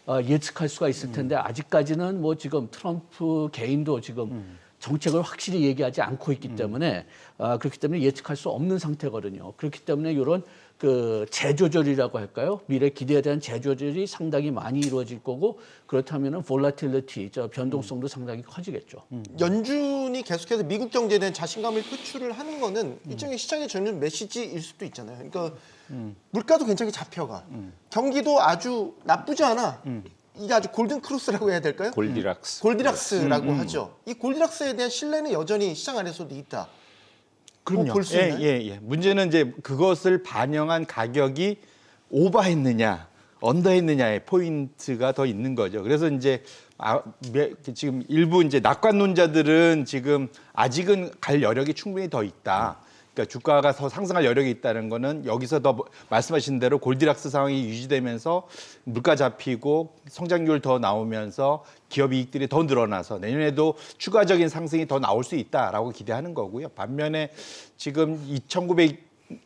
E: 예측할 수가 있을 텐데 아직까지는 지금 트럼프 개인도 지금 정책을 확실히 얘기하지 않고 있기 때문에 그렇기 때문에 예측할 수 없는 상태거든요. 그렇기 때문에 이런 그 재조절이라고 할까요? 미래 기대에 대한 재조절이 상당히 많이 이루어질 거고 그렇다면은 volatility, 변동성도 상당히 커지겠죠.
A: 연준이 계속해서 미국 경제에 대한 자신감을 표출을 하는 거는 일종의 시장에 주는 메시지일 수도 있잖아요. 그러니까 물가도 굉장히 잡혀가, 경기도 아주 나쁘지 않아. 이게 아주 골든 크로스라고 해야 될까요? 골디락스라고 하죠. 이 골디락스에 대한 신뢰는 여전히 시장 안에서도 있다.
F: 그럼요.
A: 볼 수 있나요?
F: 예. 문제는 이제 그것을 반영한 가격이 오버했느냐, 언더했느냐의 포인트가 더 있는 거죠. 그래서 이제 지금 일부 이제 낙관론자들은 지금 아직은 갈 여력이 충분히 더 있다. 그러니까 주가가 더 상승할 여력이 있다는 거는 여기서 더 말씀하신 대로 골디락스 상황이 유지되면서 물가 잡히고 성장률 더 나오면서 기업 이익들이 더 늘어나서 내년에도 추가적인 상승이 더 나올 수 있다라고 기대하는 거고요. 반면에 지금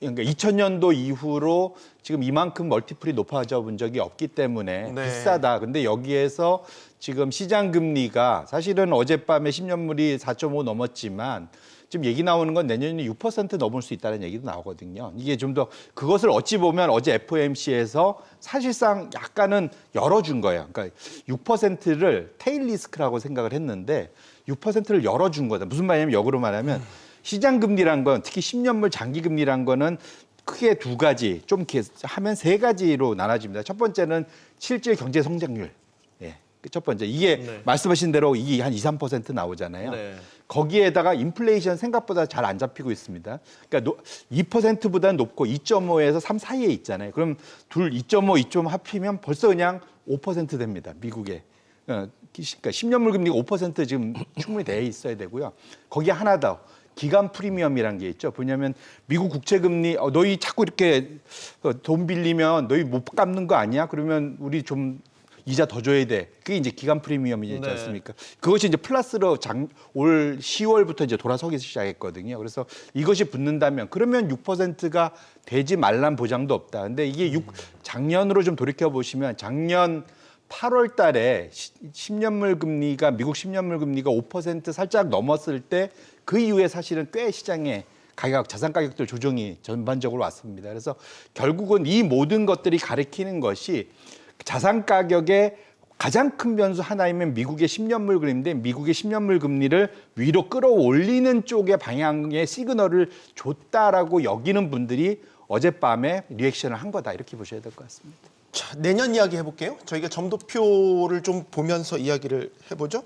F: 2000년도 이후로 지금 이만큼 멀티플이 높아져 본 적이 없기 때문에
A: 네.
F: 비싸다. 근데 여기에서 지금 시장 금리가 사실은 어젯밤에 10년물이 4.5 넘었지만 지금 얘기 나오는 건 내년에 6% 넘을 수 있다는 얘기도 나오거든요. 이게 좀 더 그것을 어찌 보면 어제 FOMC에서 사실상 약간은 열어준 거예요. 그러니까 6%를 테일 리스크라고 생각을 했는데 6%를 열어준 거다. 무슨 말이냐면 역으로 말하면 시장 금리란 건 특히 10년물 장기 금리란 거는 크게 두 가지, 좀 이렇게 하면 세 가지로 나눠집니다. 첫 번째는 실질 경제 성장률. 예. 첫 번째. 이게
A: 네.
F: 말씀하신 대로 이게 한 2, 3% 나오잖아요.
A: 네.
F: 거기에다가 인플레이션 생각보다 잘 안 잡히고 있습니다. 그러니까 2%보다는 높고 2.5에서 3 사이에 있잖아요. 그럼 둘 2.5, 2.5 합치면 벌써 그냥 5% 됩니다. 미국에. 그러니까 10년물 금리가 5% 지금 충분히 돼 있어야 되고요. 거기에 하나 더. 기간 프리미엄이라는 게 있죠. 뭐냐면 미국 국채 금리 너희 자꾸 이렇게 돈 빌리면 너희 못 갚는 거 아니야? 그러면 우리 좀 이자 더 줘야 돼. 그게 이제 기간 프리미엄이지
A: 네.
F: 않습니까? 그것이 이제 플러스로 올 10월부터 이제 돌아서기 시작했거든요. 그래서 이것이 붙는다면 그러면 6%가 되지 말란 보장도 없다. 근데 이게 작년으로 좀 돌이켜 보시면 작년 8월 달에 10년물 금리가 미국 10년물 금리가 5% 살짝 넘었을 때 그 이후에 사실은 꽤 시장에 자산 가격들 조정이 전반적으로 왔습니다. 그래서 결국은 이 모든 것들이 가리키는 것이 자산 가격의 가장 큰 변수 하나이면 미국의 10년물 금리인데 미국의 10년물 금리를 위로 끌어올리는 쪽의 방향의 시그널을 줬다라고 여기는 분들이 어젯밤에 리액션을 한 거다 이렇게 보셔야 될 것 같습니다.
A: 자, 내년 이야기 해볼게요. 저희가 점도표를 좀 보면서 이야기를 해보죠.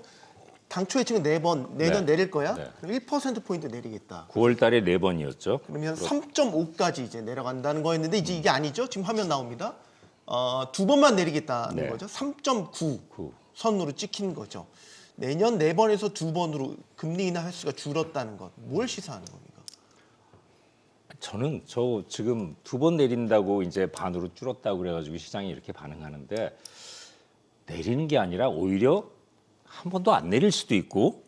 A: 당초에 지금 4번 내년
D: 네.
A: 내릴 거야?
D: 네.
A: 그럼 1%포인트 내리겠다.
D: 9월 달에 4번이었죠.
A: 그러면 3.5까지 이제 내려간다는 거였는데 이제 이게 아니죠. 지금 화면 나옵니다. 2번만 내리겠다는
D: 네.
A: 거죠. 3.9
D: 9.
A: 선으로 찍힌 거죠. 내년 4번에서 2번으로 금리 인하 횟수가 줄었다는 것. 뭘 시사하는 겁니까?
D: 저는 지금 2번 내린다고 이제 반으로 줄었다고 그래가지고 시장이 이렇게 반응하는데 내리는 게 아니라 오히려 한 번도 안 내릴 수도 있고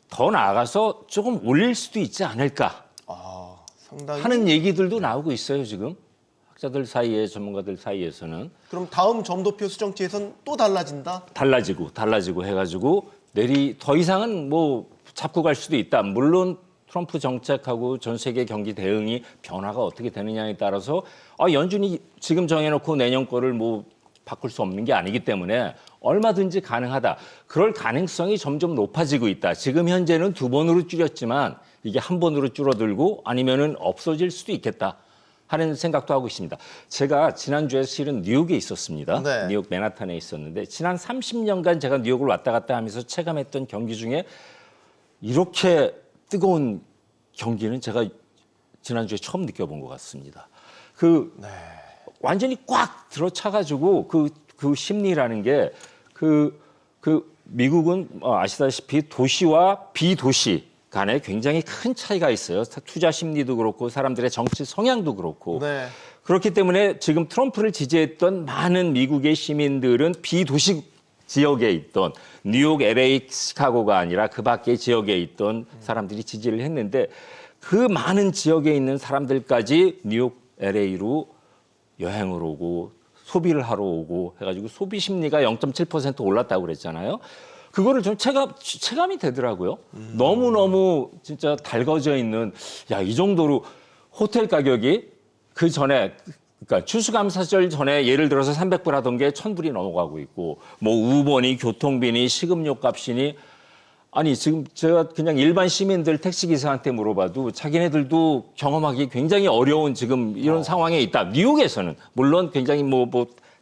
D: 더 나아가서 조금 올릴 수도 있지 않을까
A: 상당히.
D: 하는 얘기들도 나오고 있어요 지금 학자들 사이에 전문가들 사이에서는
A: 그럼 다음 점도표 수정치에선 또 달라진다?
D: 달라지고 해가지고 더 이상은 뭐 잡고 갈 수도 있다. 물론 트럼프 정책하고 전 세계 경기 대응이 변화가 어떻게 되느냐에 따라서 연준이 지금 정해놓고 내년 거를 뭐 바꿀 수 없는 게 아니기 때문에 얼마든지 가능하다. 그럴 가능성이 점점 높아지고 있다. 지금 현재는 2번으로 줄였지만 이게 1번으로 줄어들고 아니면은 없어질 수도 있겠다 하는 생각도 하고 있습니다. 제가 지난주에 실은 뉴욕에 있었습니다.
A: 네.
D: 뉴욕 맨하탄에 있었는데 지난 30년간 제가 뉴욕을 왔다 갔다 하면서 체감했던 경기 중에 이렇게 뜨거운 경기는 제가 지난주에 처음 느껴본 것 같습니다. 완전히 꽉 들어차가지고 그 심리라는 게 미국은 아시다시피 도시와 비도시 간에 굉장히 큰 차이가 있어요. 투자 심리도 그렇고 사람들의 정치 성향도 그렇고.
A: 네.
D: 그렇기 때문에 지금 트럼프를 지지했던 많은 미국의 시민들은 비도시 지역에 있던 뉴욕, LA, 시카고가 아니라 그 밖의 지역에 있던 사람들이 지지를 했는데 그 많은 지역에 있는 사람들까지 뉴욕, LA로 여행을 오고 소비를 하러 오고 해가지고 소비 심리가 0.7% 올랐다고 그랬잖아요. 그거를 좀 체감이 되더라고요. 너무너무 진짜 달궈져 있는 이 정도로 호텔 가격이 그 전에 그러니까 추수감사절 전에 예를 들어서 300불 하던 게 1000불이 넘어가고 있고 뭐 우번이 교통비니 식음료 값이니 아니 지금 제가 그냥 일반 시민들 택시기사한테 물어봐도 자기네들도 경험하기 굉장히 어려운 지금 이런 상황에 있다. 뉴욕에서는 물론 굉장히 뭐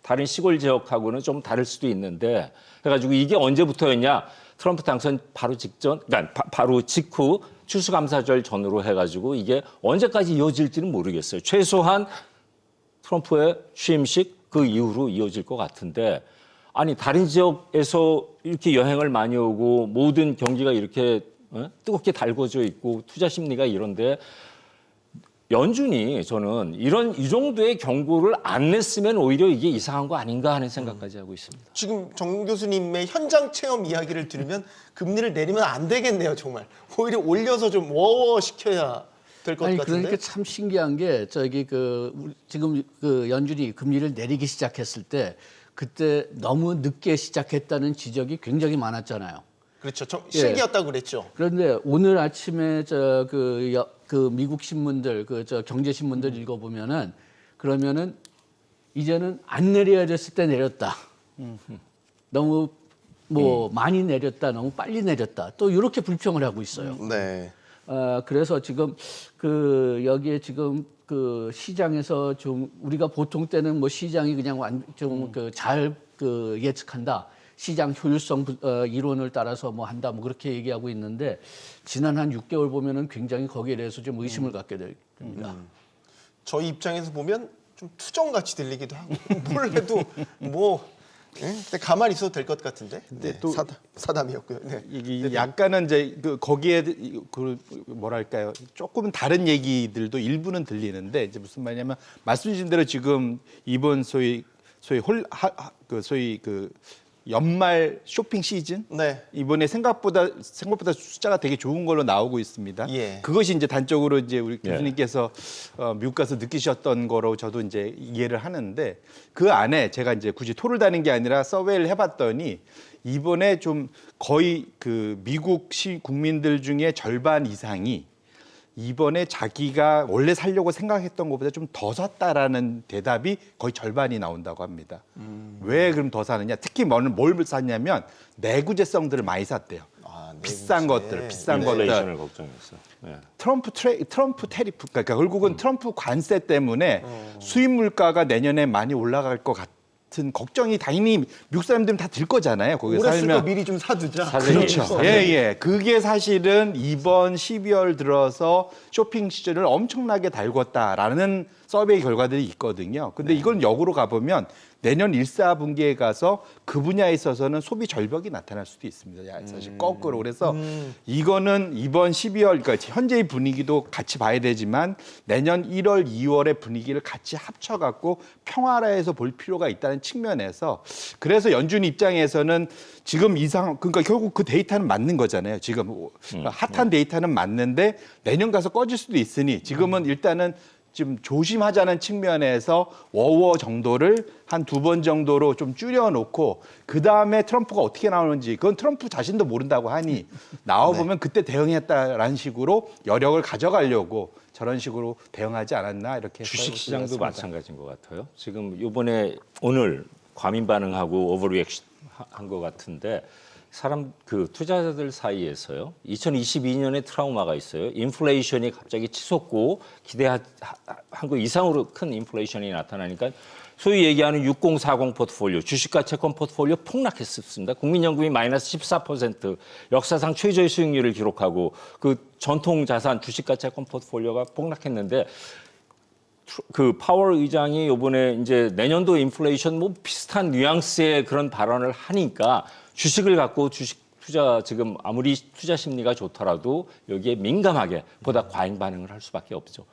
D: 다른 시골 지역하고는 좀 다를 수도 있는데 그래가지고 이게 언제부터였냐? 트럼프 당선 바로 직전, 그러니까 바로 직후 추수감사절 전으로 해가지고 이게 언제까지 이어질지는 모르겠어요. 최소한 트럼프의 취임식 그 이후로 이어질 것 같은데 아니 다른 지역에서 이렇게 여행을 많이 오고 모든 경기가 이렇게 뜨겁게 달궈져 있고 투자 심리가 이런데 연준이 저는 이 정도의 경고를 안 냈으면 오히려 이게 이상한 거 아닌가 하는 생각까지 하고 있습니다.
A: 지금 정 교수님의 현장 체험 이야기를 들으면 금리를 내리면 안 되겠네요, 정말. 오히려 올려서 좀 워워 시켜야 될 것 같은데.
E: 그러니까 참 신기한 게 지금 그 연준이 금리를 내리기 시작했을 때 그때 너무 늦게 시작했다는 지적이 굉장히 많았잖아요.
A: 그렇죠. 실기였다고 그랬죠.
E: 그런데 오늘 아침에 그 미국 신문들 경제 신문들 읽어보면은 그러면은 이제는 안 내려야 됐을 때 내렸다. 너무 많이 내렸다, 너무 빨리 내렸다. 또 이렇게 불평을 하고 있어요.
A: 네.
E: 그래서 지금 여기에 지금 그 시장에서 좀 우리가 보통 때는 뭐 시장이 그냥 좀 잘 예측한다. 시장 효율성 이론을 따라서 뭐 한다. 뭐 그렇게 얘기하고 있는데 지난 한 6개월 보면은 굉장히 거기에 대해서 좀 의심을 갖게 됩니다.
A: 저희 입장에서 보면 좀 투정같이 들리기도 하고 뭘 해도 뭐 근데 가만히 있어도 될 것 같은데. 네,
F: 또
A: 사담이었고요. 네.
F: 이게 약간은 이제 거기에 뭐랄까요, 조금은 다른 얘기들도 일부는 들리는데 이제 무슨 말이냐면 말씀 주신 대로 지금 이번 소위 연말 쇼핑 시즌
A: 네.
F: 이번에 생각보다 숫자가 되게 좋은 걸로 나오고 있습니다.
A: 예.
F: 그것이 이제 단적으로 이제 우리 교수님께서 미국 가서 느끼셨던 거로 저도 이제 이해를 하는데 그 안에 제가 이제 굳이 토를 다는 게 아니라 서웨이를 해봤더니 이번에 좀 거의 그 미국 국민들 중에 절반 이상이 이번에 자기가 원래 살려고 생각했던 것보다 좀 더 샀다라는 대답이 거의 절반이 나온다고 합니다. 왜 그럼 더 사느냐? 특히 뭘 샀냐면 내구재성들을 많이 샀대요. 비싼 것들.
D: 인플레이션을 걱정했어. 네.
F: 트럼프 테리프, 그러니까 결국은 트럼프 관세 때문에 수입 물가가 내년에 많이 올라갈 것 같은 걱정이 당연히 미국 사람들은 다 들 거잖아요. 거기에
A: 오래 쓸 거
F: 살면.
A: 미리 좀 사두자.
F: 그렇죠. 예. 그게 사실은 이번 12월 들어서 쇼핑 시즌을 엄청나게 달궜다라는 서베이 결과들이 있거든요. 근데 이건 역으로 가보면 내년 1, 4분기에 가서 그 분야에 있어서는 소비 절벽이 나타날 수도 있습니다. 사실 거꾸로. 그래서 이거는 이번 12월, 그러니까 현재의 분위기도 같이 봐야 되지만 내년 1월, 2월의 분위기를 같이 합쳐갖고 평화라해서 볼 필요가 있다는 측면에서 그래서 연준 입장에서는 지금 그러니까 결국 그 데이터는 맞는 거잖아요. 지금 핫한 데이터는 맞는데 내년 가서 꺼질 수도 있으니 지금은 일단은 좀 조심하자는 측면에서 워워 정도를 한 2번 정도로 좀 줄여놓고 그 다음에 트럼프가 어떻게 나오는지 그건 트럼프 자신도 모른다고 하니 나와보면 그때 대응했다라는 식으로 여력을 가져가려고 저런 식으로 대응하지 않았나 이렇게
D: 주식시장도 마찬가지인 것 같아요. 지금 오늘 과민 반응하고 오버리액션 한 것 같은데 투자자들 사이에서요. 2022년에 트라우마가 있어요. 인플레이션이 갑자기 치솟고 기대한 것 이상으로 큰 인플레이션이 나타나니까 소위 얘기하는 6040 포트폴리오, 주식과 채권 포트폴리오 폭락했습니다. 국민연금이 마이너스 14%, 역사상 최저의 수익률을 기록하고 그 전통 자산 주식과 채권 포트폴리오가 폭락했는데 그 파월 의장이 이번에 이제 내년도 인플레이션 뭐 비슷한 뉘앙스의 그런 발언을 하니까 주식을 갖고 주식 투자 지금 아무리 투자 심리가 좋더라도 여기에 민감하게 보다 과잉 반응을 할 수밖에 없죠.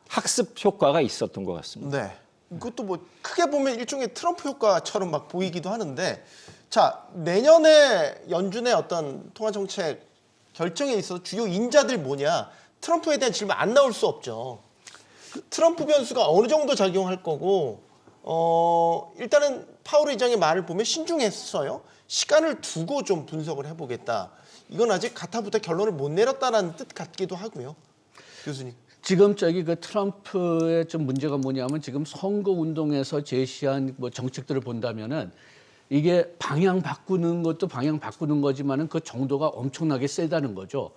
D: 학습 효과가 있었던 것 같습니다.
A: 네. 이것도 뭐 크게 보면 일종의 트럼프 효과처럼 막 보이기도 하는데 자, 내년에 연준의 어떤 통화 정책 결정에 있어서 주요 인자들 뭐냐? 트럼프에 대한 질문 안 나올 수 없죠. 트럼프 변수가 어느 정도 작용할 거고 일단은 파월 의장의 말을 보면 신중했어요. 시간을 두고 좀 분석을 해보겠다. 이건 아직 가타부터 결론을 못 내렸다는 뜻 같기도 하고요. 교수님.
E: 지금 그 트럼프의 좀 문제가 뭐냐면 지금 선거 운동에서 제시한 뭐 정책들을 본다면은 이게 방향 바꾸는 것도 방향 바꾸는 거지만은 그 정도가 엄청나게 세다는 거죠.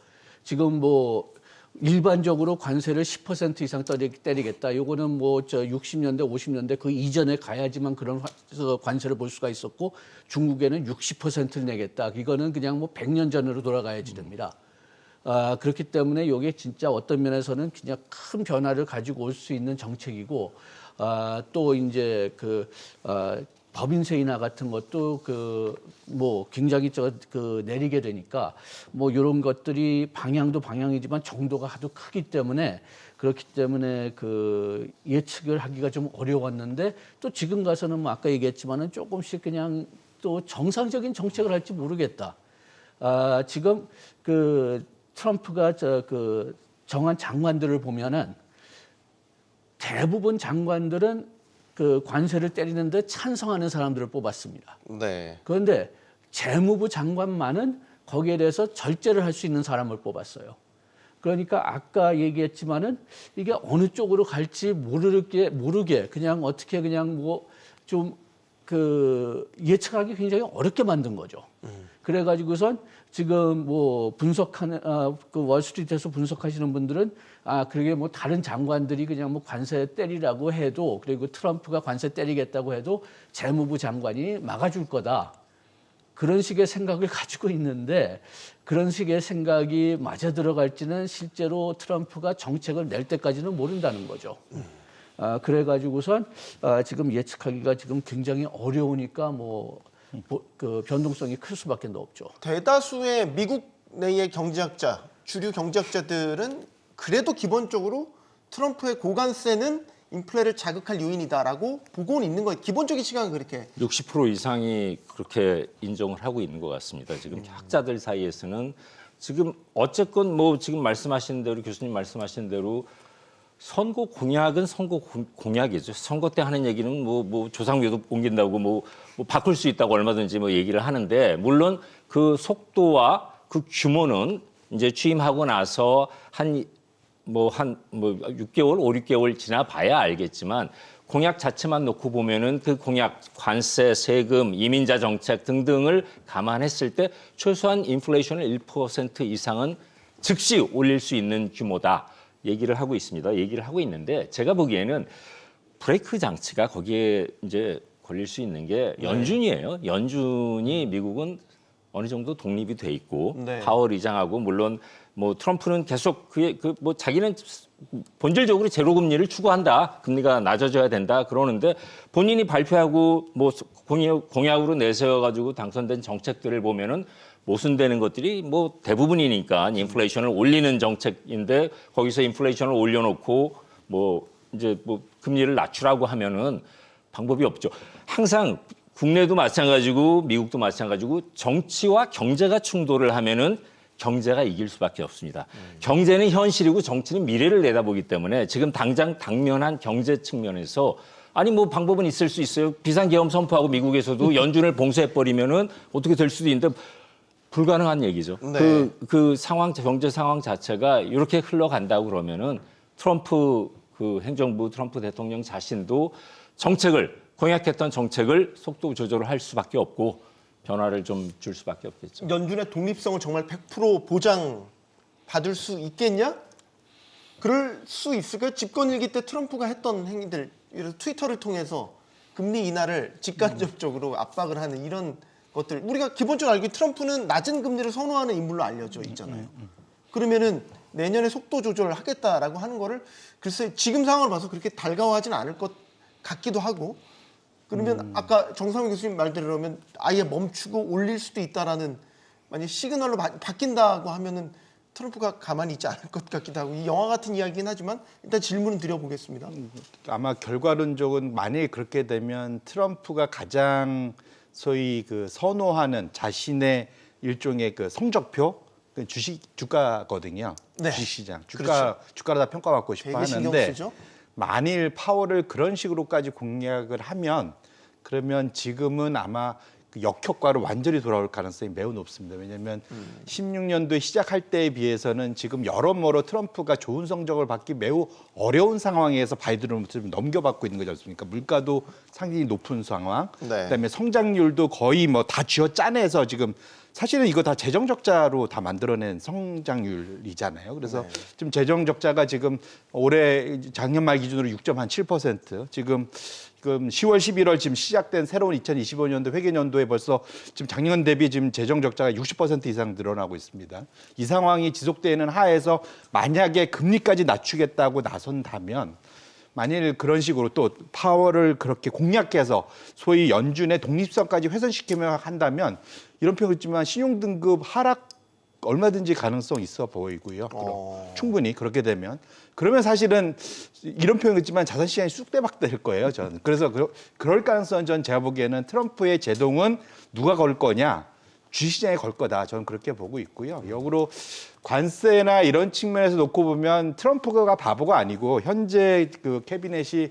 E: 지금 뭐 일반적으로 관세를 10% 이상 때리겠다. 요거는 뭐 60년대, 50년대 그 이전에 가야지만 그런 관세를 볼 수가 있었고 중국에는 60%를 내겠다. 이거는 그냥 뭐 100년 전으로 돌아가야지 됩니다. 그렇기 때문에 이게 진짜 어떤 면에서는 그냥 큰 변화를 가지고 올 수 있는 정책이고 또 이제 법인세 인하 같은 것도 뭐 굉장히 내리게 되니까 뭐 이런 것들이 방향도 방향이지만 정도가 하도 크기 때문에 그렇기 때문에 예측을 하기가 좀 어려웠는데 또 지금 가서는 뭐 아까 얘기했지만은 조금씩 그냥 또 정상적인 정책을 할지 모르겠다. 지금 트럼프가 정한 장관들을 보면은 대부분 장관들은 관세를 때리는데 찬성하는 사람들을 뽑았습니다.
A: 네.
E: 그런데 재무부 장관만은 거기에 대해서 절제를 할 수 있는 사람을 뽑았어요. 그러니까 아까 얘기했지만은 이게 어느 쪽으로 갈지 모르게 그냥 어떻게 그냥 뭐 좀 예측하기 굉장히 어렵게 만든 거죠. 그래가지고선 지금 뭐 분석하는 월스트리트에서 분석하시는 분들은 그게 뭐 다른 장관들이 그냥 뭐 관세 때리라고 해도 그리고 트럼프가 관세 때리겠다고 해도 재무부 장관이 막아줄 거다. 그런 식의 생각을 가지고 있는데 그런 식의 생각이 맞아 들어갈지는 실제로 트럼프가 정책을 낼 때까지는 모른다는 거죠. 그래가지고선 지금 예측하기가 지금 굉장히 어려우니까 변동성이 클 수밖에 없죠.
A: 대다수의 미국 내의 경제학자, 주류 경제학자들은 그래도 기본적으로 트럼프의 고관세는 인플레를 자극할 요인이다라고 보고는 있는 거예요. 기본적인 시각은 그렇게.
D: 60% 이상이 그렇게 인정을 하고 있는 것 같습니다. 지금 학자들 사이에서는 지금 어쨌건 뭐 지금 말씀하신 대로 교수님 말씀하신 대로 선거 공약은 선거 공약이죠. 선거 때 하는 얘기는 뭐 조상묘도 옮긴다고 뭐 바꿀 수 있다고 얼마든지 뭐 얘기를 하는데 물론 그 속도와 그 규모는 이제 취임하고 나서 한 6개월, 5, 6개월 지나봐야 알겠지만 공약 자체만 놓고 보면은 그 공약, 관세, 세금, 이민자 정책 등등을 감안했을 때 최소한 인플레이션을 1% 이상은 즉시 올릴 수 있는 규모다. 얘기를 하고 있습니다. 얘기를 하고 있는데 제가 보기에는 브레이크 장치가 거기에 이제 걸릴 수 있는 게 연준이에요. 연준이 미국은 어느 정도 독립이 돼 있고
A: 네.
D: 파월 의장하고 물론 뭐 트럼프는 계속 뭐 자기는 본질적으로 제로 금리를 추구한다. 금리가 낮아져야 된다. 그러는데 본인이 발표하고 뭐 공약으로 내세워 가지고 당선된 정책들을 보면은 모순되는 것들이 뭐 대부분이니까 인플레이션을 올리는 정책인데 거기서 인플레이션을 올려놓고 뭐 이제 뭐 금리를 낮추라고 하면은 방법이 없죠. 항상 국내도 마찬가지고 미국도 마찬가지고 정치와 경제가 충돌을 하면은 경제가 이길 수밖에 없습니다. 경제는 현실이고 정치는 미래를 내다보기 때문에 지금 당장 당면한 경제 측면에서 아니 뭐 방법은 있을 수 있어요. 비상계엄 선포하고 미국에서도 연준을 봉쇄해버리면은 어떻게 될 수도 있는데 불가능한 얘기죠.
A: 네.
D: 그 상황, 경제 상황 자체가 이렇게 흘러간다고 그러면은 트럼프 행정부 트럼프 대통령 자신도 공약했던 정책을 속도 조절을 할 수밖에 없고 변화를 좀 줄 수밖에 없겠죠.
A: 연준의 독립성을 정말 100% 보장받을 수 있겠냐? 그럴 수 있을까요? 집권일기 때 트럼프가 했던 행위들, 예를 들어 트위터를 통해서 금리 인하를 직간접적으로 압박을 하는 이런 것들. 우리가 기본적으로 알고 트럼프는 낮은 금리를 선호하는 인물로 알려져 있잖아요. 그러면은 내년에 속도 조절을 하겠다라고 하는 거를 글쎄 지금 상황을 봐서 그렇게 달가워하진 않을 것 같기도 하고 그러면 아까 정상훈 교수님 말대로 그러면 아예 멈추고 올릴 수도 있다라는 만약 시그널로 바뀐다고 하면은 트럼프가 가만히 있지 않을 것 같기도 하고 이 영화 같은 이야기긴 하지만 일단 질문은 드려보겠습니다.
F: 아마 결과론적은 만약에 그렇게 되면 트럼프가 가장 소위 선호하는 자신의 일종의 성적표 주가거든요.
A: 네.
F: 주식시장
A: 그렇죠.
F: 주가로 다 평가받고 싶어
A: 되게 신경
F: 하는데
A: 쓰죠.
F: 만일 파월을 그런 식으로까지 공략을 하면 그러면 지금은 아마 역효과로 완전히 돌아올 가능성이 매우 높습니다. 왜냐하면 16년도에 시작할 때에 비해서는 지금 여러모로 트럼프가 좋은 성적을 받기 매우 어려운 상황에서 바이든을 좀 넘겨받고 있는 거지 않습니까? 물가도 상당히 높은 상황,
A: 네.
F: 그다음에 성장률도 거의 뭐 다 쥐어짜내서 지금 사실은 이거 다 재정 적자로 다 만들어낸 성장률이잖아요. 그래서 지금 재정 적자가 지금 올해 작년 말 기준으로 6.7%, 지금 10월, 11월 지금 시작된 새로운 2025년도 회계년도에 벌써 지금 작년 대비 지금 재정 적자가 60% 이상 늘어나고 있습니다. 이 상황이 지속되는 하에서 만약에 금리까지 낮추겠다고 나선다면 만일 그런 식으로 또 파월을 그렇게 공략해서 소위 연준의 독립성까지 훼손시키며 한다면 이런 표현이지만 신용등급 하락 얼마든지 가능성 있어 보이고요. 충분히 그렇게 되면 그러면 사실은 이런 표현이지만 자산 시장이 쑥대박 될 거예요. 저는 그래서 그럴 가능성은 전 제가 보기에는 트럼프의 제동은 누가 걸 거냐 주식시장에 걸 거다. 저는 그렇게 보고 있고요. 역으로 관세나 이런 측면에서 놓고 보면 트럼프가 바보가 아니고 현재 그 캐비넷이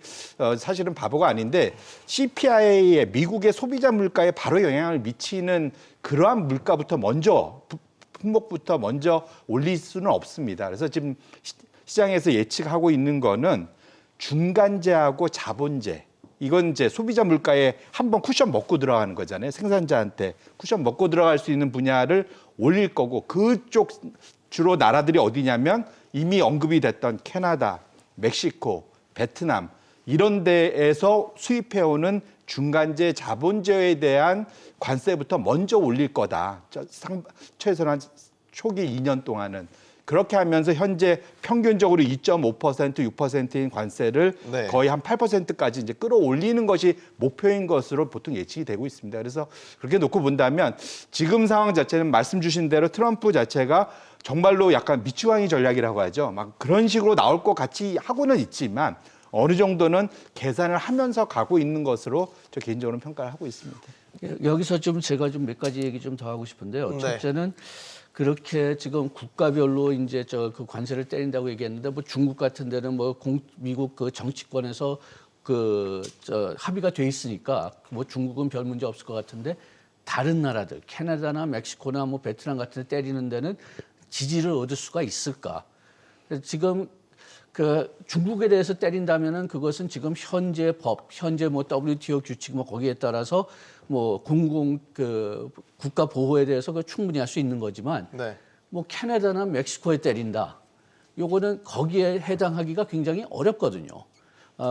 F: 사실은 바보가 아닌데 CPI에 미국의 소비자 물가에 바로 영향을 미치는 그러한 물가부터 먼저 품목부터 먼저 올릴 수는 없습니다. 그래서 지금 시장에서 예측하고 있는 거는 중간재하고 자본재 이건 이제 소비자 물가에 한번 쿠션 먹고 들어가는 거잖아요. 생산자한테 쿠션 먹고 들어갈 수 있는 분야를 올릴 거고 그쪽 주로 나라들이 어디냐면 이미 언급이 됐던 캐나다, 멕시코, 베트남 이런 데에서 수입해오는 중간재 자본재에 대한 관세부터 먼저 올릴 거다. 최소한 초기 2년 동안은. 그렇게 하면서 현재 평균적으로 2.5%, 6%인 관세를
A: 네.
F: 거의 한 8%까지 이제 끌어올리는 것이 목표인 것으로 보통 예측이 되고 있습니다. 그래서 그렇게 놓고 본다면 지금 상황 자체는 말씀 주신 대로 트럼프 자체가 정말로 약간 미치광이 전략이라고 하죠. 막 그런 식으로 나올 것 같이 하고는 있지만 어느 정도는 계산을 하면서 가고 있는 것으로 저 개인적으로는 평가를 하고 있습니다.
E: 여기서 좀 제가 좀 몇 가지 얘기 좀 더 하고 싶은데요.
A: 네.
E: 첫째는 그렇게 지금 국가별로 이제 그 관세를 때린다고 얘기했는데 뭐 중국 같은 데는 뭐 미국 그 정치권에서 합의가 돼 있으니까 뭐 중국은 별 문제 없을 것 같은데 다른 나라들 캐나다나 멕시코나 뭐 베트남 같은 데 때리는 데는 지지를 얻을 수가 있을까? 지금 그 중국에 대해서 때린다면은 그것은 지금 현재 법, 현재 뭐 WTO 규칙 뭐 거기에 따라서 뭐 국가 보호에 대해서 그 충분히 할 수 있는 거지만
A: 네.
E: 뭐 캐나다나 멕시코에 때린다. 요거는 거기에 해당하기가 굉장히 어렵거든요.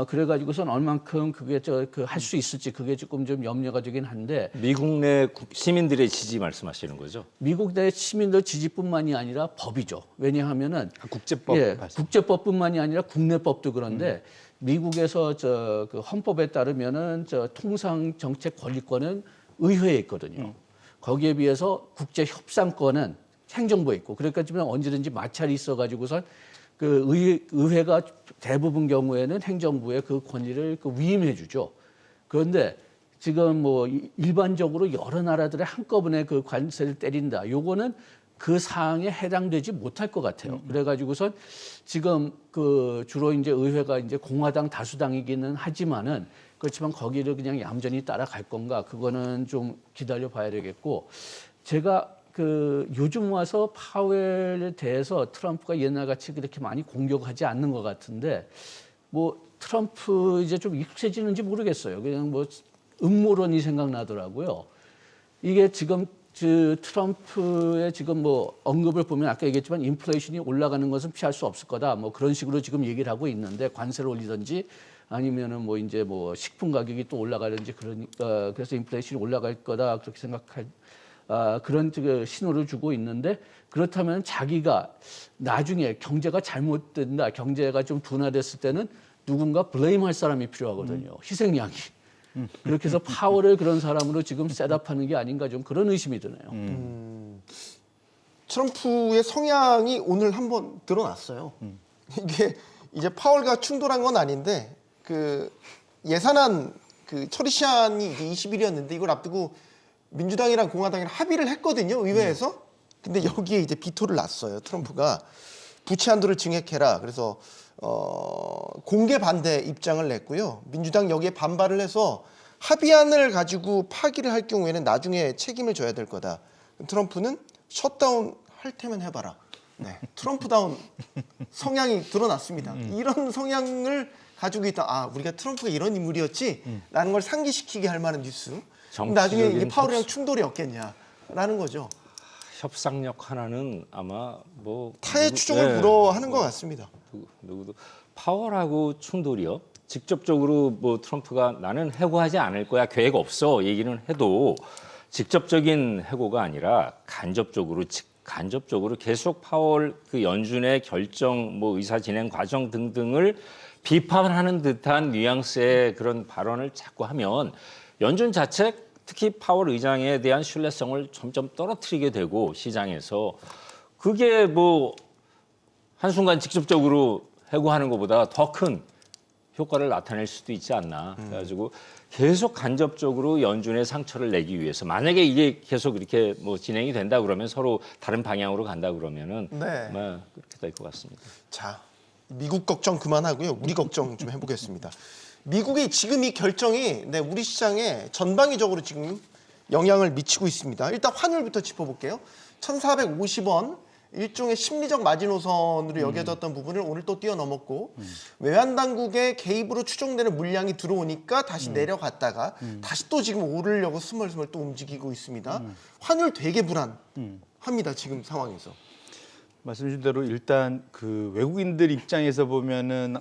E: 그래가지고선 얼만큼 그게 할 수 있을지 그게 조금 좀 염려가 되긴 한데
D: 미국 내 시민들의 지지 말씀하시는 거죠?
E: 미국 내 시민들 지지뿐만이 아니라 법이죠. 왜냐하면은
F: 국제법
E: 국제법뿐만이 아니라 국내법도 그런데 미국에서 그 헌법에 따르면은 통상 정책 권리권은 의회에 있거든요. 거기에 비해서 국제 협상권은 행정부에 있고 그러니까 지금 언제든지 마찰이 있어가지고선 그 의회가 대부분 경우에는 행정부의 그 권리를 위임해 주죠. 그런데 지금 뭐 일반적으로 여러 나라들의 한꺼번에 그 관세를 때린다. 요거는 그 사항에 해당되지 못할 것 같아요. 그래가지고선 지금 그 주로 이제 의회가 이제 공화당 다수당이기는 하지만은 그렇지만 거기를 그냥 얌전히 따라갈 건가 그거는 좀 기다려 봐야 되겠고 제가 그 요즘 와서 파웰에 대해서 트럼프가 옛날같이 그렇게 많이 공격하지 않는 것 같은데 뭐 트럼프 이제 좀 익숙해지는지 모르겠어요. 그냥 뭐 음모론이 생각나더라고요. 이게 지금 트럼프의 지금 뭐 언급을 보면 아까 얘기했지만 인플레이션이 올라가는 것은 피할 수 없을 거다. 뭐 그런 식으로 지금 얘기를 하고 있는데 관세를 올리든지 아니면은 뭐 이제 뭐 식품 가격이 또 올라가든지 그러니까 그래서 인플레이션이 올라갈 거다 그렇게 생각할 그런 신호를 주고 있는데 그렇다면 자기가 나중에 경제가 잘못된다, 경제가 좀 둔화됐을 때는 누군가 블레임할 사람이 필요하거든요. 희생양이. 그렇게 해서 파월을 그런 사람으로 지금 셋업하는 게 아닌가 좀 그런 의심이 드네요.
A: 트럼프의 성향이 오늘 한번 드러났어요. 이게 이제 파월과 충돌한 건 아닌데 그 예산안 그 처리 시한이 20일이었는데 이걸 앞두고 민주당이랑 공화당이랑 합의를 했거든요, 의회에서. 근데 여기에 이제 비토를 놨어요. 트럼프가 부채 한도를 증액해라. 그래서 공개 반대 입장을 냈고요. 민주당 여기에 반발을 해서 합의안을 가지고 파기를 할 경우에는 나중에 책임을 져야 될 거다. 트럼프는 셧다운 할 테면 해봐라. 네, 트럼프다운 성향이 드러났습니다. 이런 성향을 가지고 있다. 우리가 트럼프가 이런 인물이었지? 라는 걸 상기시키게 할 만한 뉴스. 나중에 이게 파월이랑 충돌이 없겠냐라는 거죠.
D: 협상력 하나는 아마 뭐
A: 타의 추종을 불허하는 것 같습니다.
D: 누구도 파월하고 충돌이요. 직접적으로 뭐 트럼프가 나는 해고하지 않을 거야 계획 없어 얘기는 해도 직접적인 해고가 아니라 간접적으로 계속 파월 그 연준의 결정 뭐 의사 진행 과정 등등을 비판하는 듯한 뉘앙스의 그런 발언을 자꾸 하면 연준 자체 특히 파월 의장에 대한 신뢰성을 점점 떨어뜨리게 되고 시장에서 그게 뭐 한순간 직접적으로 해고하는 것보다 더 큰 효과를 나타낼 수도 있지 않나. 그래가지고 계속 간접적으로 연준에 상처를 내기 위해서 만약에 이게 계속 이렇게 뭐 진행이 된다 그러면 서로 다른 방향으로 간다 그러면은
A: 네.
D: 뭐 그렇게 될 것 같습니다.
A: 자, 미국 걱정 그만하고요. 우리 걱정 좀 해보겠습니다. 미국의 지금 이 결정이 우리 시장에 전방위적으로 지금 영향을 미치고 있습니다. 일단 환율부터 짚어볼게요. 1,450원. 일종의 심리적 마지노선으로 여겨졌던 부분을 오늘 또 뛰어넘었고 외환 당국의 개입으로 추정되는 물량이 들어오니까 다시 내려갔다가 다시 또 지금 오르려고 스멀스멀 또 움직이고 있습니다. 환율 되게 불안합니다. 지금 상황에서.
F: 말씀하신 대로 일단 그 외국인들 입장에서 보면은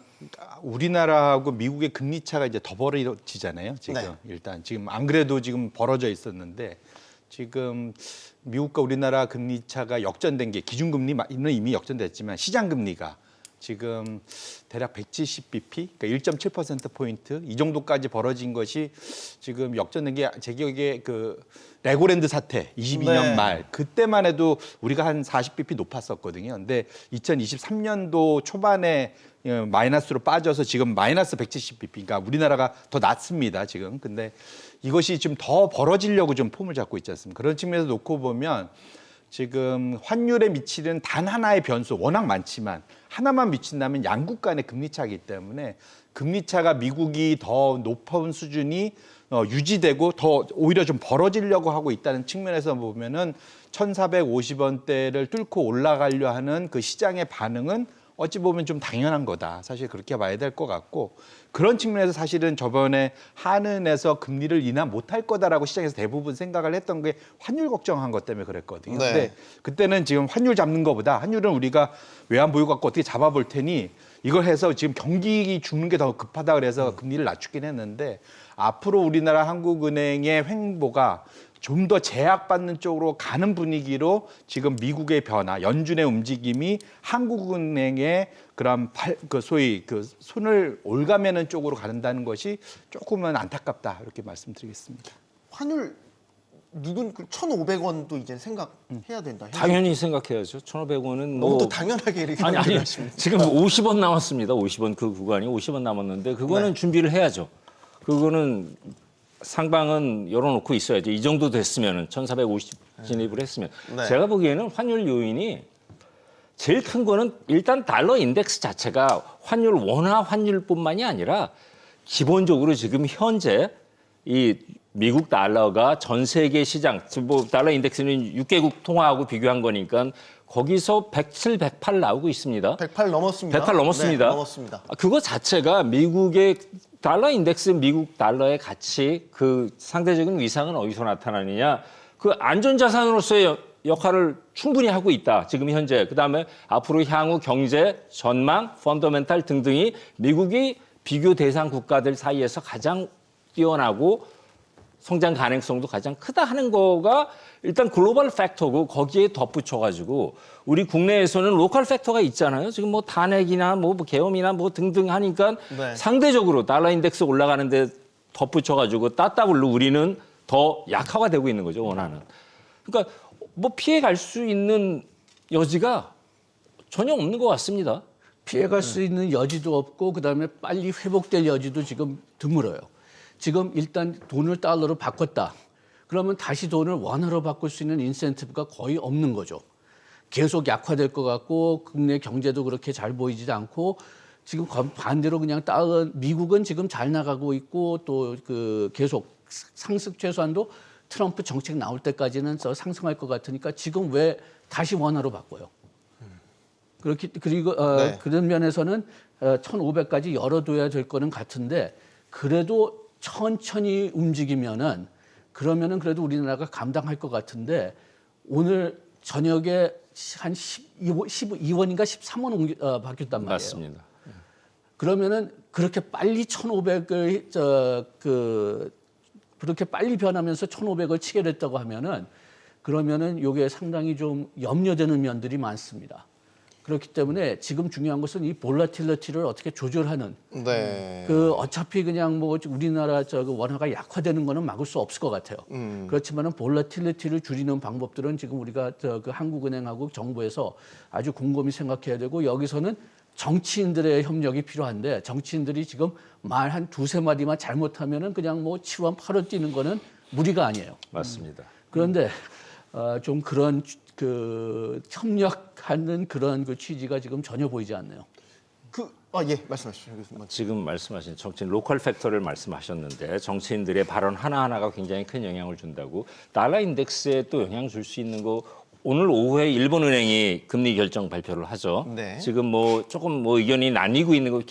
F: 우리나라하고 미국의 금리 차가 이제 더 벌어지잖아요. 지금
A: 네.
F: 일단 지금 안 그래도 지금 벌어져 있었는데 지금 미국과 우리나라 금리 차가 역전된 게 기준금리는 이미 역전됐지만 시장 금리가 지금 대략 170bp, 그러니까 1.7% 포인트 이 정도까지 벌어진 것이 지금 역전된 게 제 기억에 그 레고랜드 사태 22년
A: 네.
F: 말 그때만 해도 우리가 한 40bp 높았었거든요. 근데 2023년도 초반에 마이너스로 빠져서 지금 마이너스 170bp, 그러니까 우리나라가 더 낮습니다 지금. 근데 이것이 지금 더 벌어지려고 좀 폼을 잡고 있지 않습니까? 그런 측면에서 놓고 보면 지금 환율에 미치는 단 하나의 변수 워낙 많지만 하나만 미친다면 양국 간의 금리 차이기 때문에 금리 차가 미국이 더 높은 수준이 유지되고 더 오히려 좀 벌어지려고 하고 있다는 측면에서 보면은 1,450원대를 뚫고 올라가려 하는 그 시장의 반응은 어찌 보면 좀 당연한 거다. 사실 그렇게 봐야 될 것 같고 그런 측면에서 사실은 저번에 한은에서 금리를 인하 못할 거다라고 시장에서 대부분 생각을 했던 게 환율 걱정한 것 때문에 그랬거든요.
A: 네.
F: 근데 그때는 지금 환율 잡는 것보다 환율은 우리가 외환 보유 갖고 어떻게 잡아볼 테니 이걸 해서 지금 경기 죽는 게 더 급하다 그래서 금리를 낮추긴 했는데 앞으로 우리나라 한국은행의 횡보가 좀 더 제약받는 쪽으로 가는 분위기로 지금 미국의 변화, 연준의 움직임이 한국은행의 그런 소위 그 손을 올가매는 쪽으로 가는다는 것이 조금은 안타깝다 이렇게 말씀드리겠습니다.
A: 환율 1,500원도 이제 생각해야 된다.
D: 당연히 생각해야죠. 1,500원은
A: 너무
D: 뭐
A: 또 당연하게 이렇게
D: 아니
A: 말씀하십니다.
D: 지금 50원 남았습니다. 50원 그 구간이 50원 남았는데 그거는 준비를 해야죠. 그거는 상방은 열어놓고 있어야죠. 이 정도 됐으면은 1,450 진입을 했으면
A: 네.
D: 제가 보기에는 환율 요인이 제일 큰 거는 일단 달러 인덱스 자체가 환율 원화 환율뿐만이 아니라 기본적으로 지금 현재 이 미국 달러가 전 세계 시장 뭐 달러 인덱스는 6개국 통화하고 비교한 거니까 거기서 107, 108 나오고 있습니다.
A: 108 넘었습니다.
D: 108 넘었습니다.
A: 네, 넘었습니다.
D: 그거 자체가 미국의 달러 인덱스 미국 달러의 가치 그 상대적인 위상은 어디서 나타나느냐? 그 안전자산으로서의 역할을 충분히 하고 있다. 지금 현재. 그다음에 앞으로 향후 경제 전망, 펀더멘탈 등등이 미국이 비교 대상 국가들 사이에서 가장 뛰어나고 성장 가능성도 가장 크다 하는 거가 일단 글로벌 팩터고 거기에 덧붙여가지고 우리 국내에서는 로컬 팩터가 있잖아요. 지금 뭐 탄핵이나 뭐 계엄이나 뭐 등등 하니까
A: 네.
D: 상대적으로 달러 인덱스 올라가는데 덧붙여가지고 따따블로 우리는 더 약화가 되고 있는 거죠, 원화는. 그러니까 뭐 피해 갈 수 있는 여지가 전혀 없는 것 같습니다.
E: 피해갈 수 있는 여지도 없고 그다음에 빨리 회복될 여지도 지금 드물어요. 지금 일단 돈을 달러로 바꿨다. 그러면 다시 돈을 원화로 바꿀 수 있는 인센티브가 거의 없는 거죠. 계속 약화될 것 같고 국내 경제도 그렇게 잘 보이지도 않고 지금 반대로 그냥 미국은 지금 잘 나가고 있고 또 그 계속 상승 최소한도 트럼프 정책 나올 때까지는 상승할 것 같으니까 지금 왜 다시 원화로 바꿔요? 그리고
A: 네.
E: 그런 면에서는 1,500까지 열어둬야 될 거는 같은데 그래도 천천히 움직이면은 그러면은 그래도 우리나라가 감당할 것 같은데 오늘 저녁에 한 12원인가 13원 바뀌었단 말이에요.
D: 맞습니다.
E: 그러면은 그렇게 빨리 1,500을 그렇게 빨리 변하면서 1,500을 치게 됐다고 하면은 그러면은 요게 상당히 좀 염려되는 면들이 많습니다. 그렇기 때문에 지금 중요한 것은 이 볼라틸리티를 어떻게 조절하는
A: 네.
E: 그 어차피 그냥 뭐 우리나라 원화가 약화되는 거는 막을 수 없을 것 같아요. 그렇지만은 볼라틸리티를 줄이는 방법들은 지금 우리가 그 한국은행하고 정부에서 아주 곰곰이 생각해야 되고 여기서는 정치인들의 협력이 필요한데 정치인들이 지금 말 한 두세 마디만 잘못하면은 그냥 뭐 치원 팔어 뛰는 거는 무리가 아니에요.
D: 맞습니다.
E: 그런데 좀 그런 그 협력하는 그런 그 취지가 지금 전혀 보이지 않네요.
A: 예, 말씀하시죠. 교수님.
D: 지금 말씀하신 정치인 로컬 팩터를 말씀하셨는데 정치인들의 발언 하나하나가 굉장히 큰 영향을 준다고 달러 인덱스에 또 영향 줄 수 있는 거 오늘 오후에 일본은행이 금리 결정 발표를 하죠.
A: 네.
D: 지금 뭐 조금 뭐 의견이 나뉘고 있는 거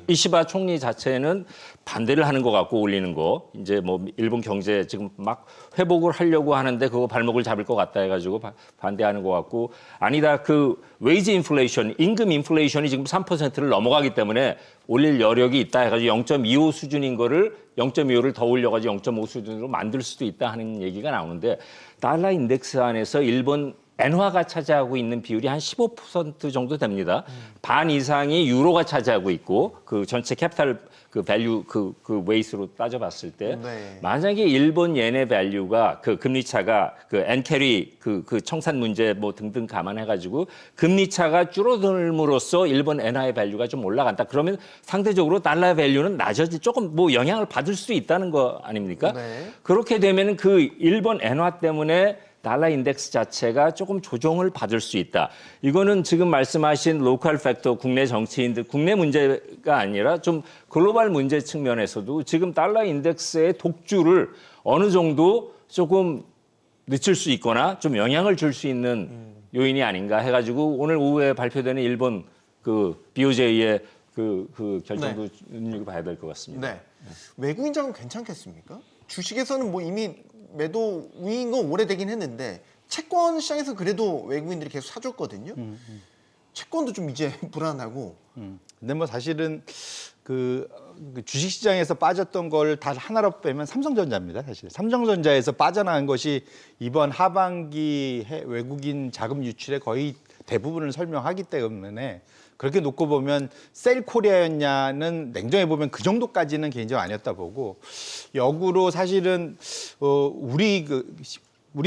D: 이시바 총리 자체는 반대를 하는 것 같고 올리는 거 이제 뭐 일본 경제 지금 막 회복을 하려고 하는데 그거 발목을 잡을 것 같다 해가지고 반대하는 것 같고 아니다 그 웨이지 인플레이션 임금 인플레이션이 지금 3%를 넘어가기 때문에 올릴 여력이 있다 해가지고 0.25 수준인 거를 0.25를 더 올려가지고 0.5 수준으로 만들 수도 있다 하는 얘기가 나오는데 달러 인덱스 안에서 일본 엔화가 차지하고 있는 비율이 한 15% 정도 됩니다. 반 이상이 유로가 차지하고 있고 그 전체 캐피탈 그 밸류 그 웨이스로 따져봤을 때
A: 네.
D: 만약에 일본 yen의 밸류가 그 금리 차가 그 엔캐리 그 청산 문제 뭐 등등 감안해가지고 금리 차가 줄어들므로써 일본 엔화의 밸류가 좀 올라간다. 그러면 상대적으로 달러의 밸류는 낮아지 조금 뭐 영향을 받을 수 있다는 거 아닙니까?
A: 네.
D: 그렇게 되면 그 일본 엔화 때문에 달러 인덱스 자체가 조금 조정을 받을 수 있다. 이거는 지금 말씀하신 로컬 팩터, 국내 정치인들, 국내 문제가 아니라 좀 글로벌 문제 측면에서도 지금 달러 인덱스의 독주를 어느 정도 조금 늦출 수 있거나 좀 영향을 줄 수 있는 요인이 아닌가 해가지고 오늘 오후에 발표되는 일본 그 BOJ의 그 결정도 눈여겨봐야 될 것 같습니다.
A: 네. 외국인 자금 괜찮겠습니까? 주식에서는 뭐 이미 매도 위인 건 오래되긴 했는데 채권 시장에서 그래도 외국인들이 계속 사줬거든요. 채권도 좀 이제 불안하고.
F: 근데 뭐 사실은 그 주식 시장에서 빠졌던 걸 다 하나로 빼면 삼성전자입니다. 사실 삼성전자에서 빠져나간 것이 이번 하반기 외국인 자금 유출의 거의 대부분을 설명하기 때문에 그렇게 놓고 보면 셀코리아였냐는 냉정해 보면 그 정도까지는 개인적으로 아니었다 보고 역으로 사실은 우리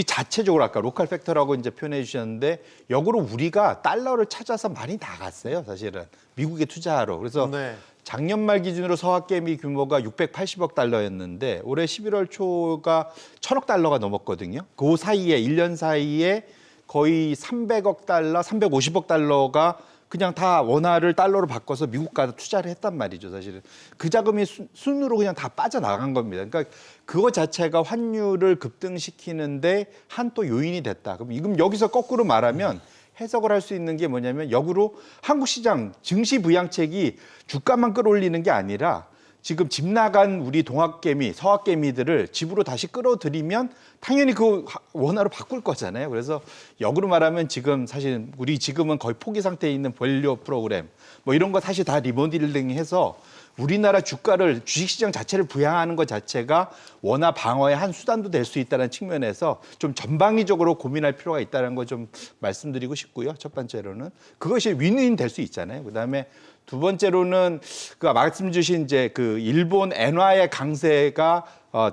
F: 자체적으로 아까 로컬 팩터라고 이제 표현해 주셨는데 역으로 우리가 달러를 찾아서 많이 나갔어요. 사실은 미국에 투자하러. 그래서
A: 네.
F: 작년 말 기준으로 서학개미 규모가 680억 달러였는데 올해 11월 초가 1000억 달러가 넘었거든요. 그 사이에 1년 사이에 거의 300억 달러, 350억 달러가 그냥 다 원화를 달러로 바꿔서 미국 가서 투자를 했단 말이죠, 사실은. 그 자금이 순으로 그냥 다 빠져나간 겁니다. 그러니까 그거 자체가 환율을 급등시키는데 한 또 요인이 됐다. 그럼 여기서 거꾸로 말하면 해석을 할 수 있는 게 뭐냐면 역으로 한국 시장 증시 부양책이 주가만 끌어올리는 게 아니라 지금 집 나간 우리 동학개미, 서학개미들을 집으로 다시 끌어들이면 당연히 그 원화로 바꿀 거잖아요. 그래서 역으로 말하면 지금 사실 우리 지금은 거의 포기 상태에 있는 밸류 프로그램 뭐 이런 거 사실 다 리모델링해서 우리나라 주가를 주식시장 자체를 부양하는 것 자체가 원화 방어의 한 수단도 될 수 있다는 측면에서 좀 전방위적으로 고민할 필요가 있다는 거 좀 말씀드리고 싶고요. 첫 번째로는 그것이 윈윈 될 수 있잖아요. 그다음에 두 번째로는 그 말씀 주신 이제 그 일본 엔화의 강세가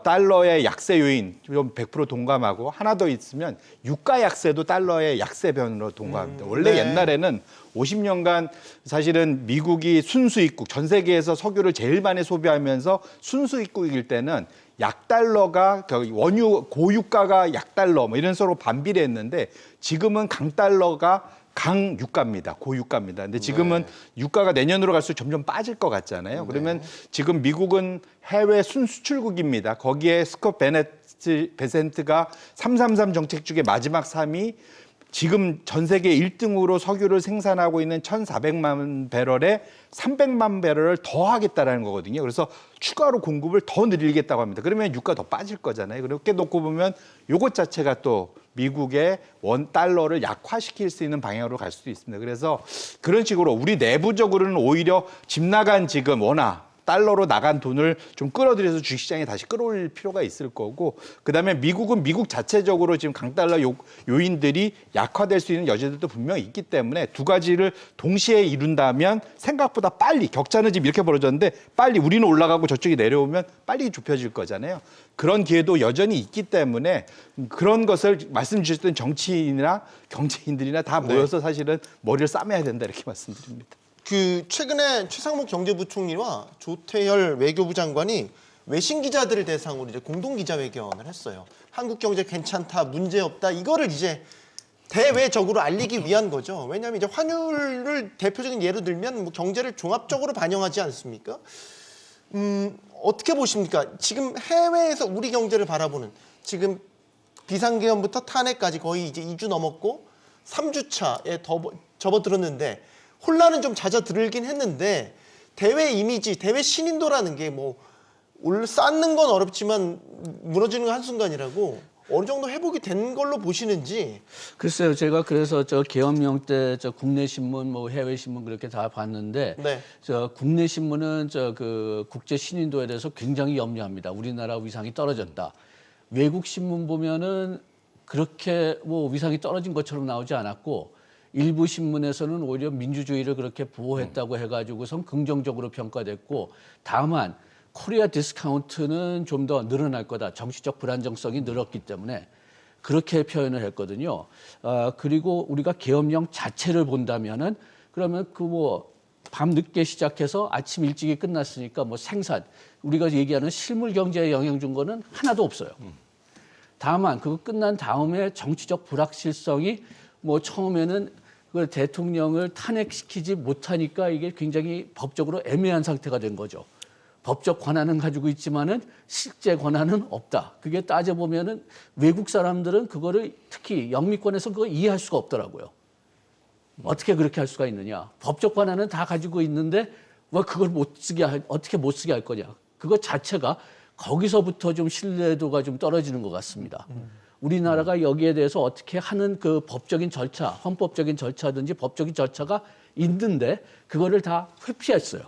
F: 달러의 약세 요인 좀 100% 동감하고 하나 더 있으면 유가 약세도 달러의 약세 변으로 동감합니다. 원래
A: 네.
F: 옛날에는 50년간 사실은 미국이 순수입국, 전 세계에서 석유를 제일 많이 소비하면서 순수입국일 때는 약달러가 원유 고유가가 약달러 뭐 이런 식으로 반비례했는데 지금은 강달러가 강유가입니다. 고유가입니다. 근데 지금은 유가가 내년으로 갈수록 점점 빠질 것 같잖아요. 그러면 지금 미국은 해외 순수출국입니다. 거기에 스콧 베센트가 333 정책 중에 마지막 3위 지금 전 세계 1등으로 석유를 생산하고 있는 1,400만 배럴에 300만 배럴을 더 하겠다라는 거거든요. 그래서 추가로 공급을 더 늘리겠다고 합니다. 그러면 유가 더 빠질 거잖아요. 그렇게 놓고 보면 이것 자체가 또 미국의 원 달러를 약화시킬 수 있는 방향으로 갈 수도 있습니다. 그래서 그런 식으로 우리 내부적으로는 오히려 집 나간 지금 원화 달러로 나간 돈을 좀 끌어들여서 주식시장에 다시 끌어올릴 필요가 있을 거고, 그다음에 미국은 미국 자체적으로 지금 강달러 요인들이 약화될 수 있는 여지들도 분명히 있기 때문에 두 가지를 동시에 이룬다면 생각보다 빨리, 격차는 지금 이렇게 벌어졌는데 빨리 우리는 올라가고 저쪽이 내려오면 빨리 좁혀질 거잖아요. 그런 기회도 여전히 있기 때문에 그런 것을 말씀 주셨던 정치인이나 경제인들이나 다 모여서 사실은 머리를 싸매야 된다 이렇게 말씀드립니다.
A: 그 최근에 최상목 경제부총리와 조태열 외교부 장관이 외신 기자들을 대상으로 이제 공동 기자회견을 했어요. 한국 경제 괜찮다, 문제 없다, 이거를 이제 대외적으로 알리기 위한 거죠. 왜냐하면 이제 환율을 대표적인 예로 들면 뭐 경제를 종합적으로 반영하지 않습니까? 어떻게 보십니까? 지금 해외에서 우리 경제를 바라보는, 지금 비상계엄부터 탄핵까지 거의 이제 2주 넘었고 3주차에 접어들었는데 혼란은 좀 잦아들긴 했는데 대외 이미지, 대외 신인도라는 게 뭐 쌓는 건 어렵지만 무너지는 건 한순간이라고, 어느 정도 회복이 된 걸로 보시는지.
E: 글쎄요, 제가 그래서 저 계엄령 때 저 국내 신문, 뭐 해외 신문 그렇게 다 봤는데,
A: 네.
E: 저 국내 신문은 저 그 국제 신인도에 대해서 굉장히 염려합니다. 우리나라 위상이 떨어졌다. 외국 신문 보면은 그렇게 뭐 위상이 떨어진 것처럼 나오지 않았고, 일부 신문에서는 오히려 민주주의를 그렇게 보호했다고 해가지고선 긍정적으로 평가됐고, 다만 코리아 디스카운트는 좀 더 늘어날 거다. 정치적 불안정성이 늘었기 때문에 그렇게 표현을 했거든요. 그리고 우리가 계엄령 자체를 본다면은 그러면 그 뭐 밤 늦게 시작해서 아침 일찍이 끝났으니까 뭐 생산, 우리가 얘기하는 실물 경제에 영향 준 거는 하나도 없어요. 다만 그거 끝난 다음에 정치적 불확실성이 뭐 처음에는 그 대통령을 탄핵시키지 못하니까 이게 굉장히 법적으로 애매한 상태가 된 거죠. 법적 권한은 가지고 있지만은 실제 권한은 없다. 그게 따져보면은 외국 사람들은 그거를 특히 영미권에서 그거 이해할 수가 없더라고요. 어떻게 그렇게 할 수가 있느냐. 법적 권한은 다 가지고 있는데 뭐 그걸 어떻게 못 쓰게 할 거냐. 그거 자체가 거기서부터 좀 신뢰도가 좀 떨어지는 것 같습니다. 우리나라가 여기에 대해서 어떻게 하는 그 법적인 절차, 헌법적인 절차든지 법적인 절차가 있는데 그거를 다 회피했어요.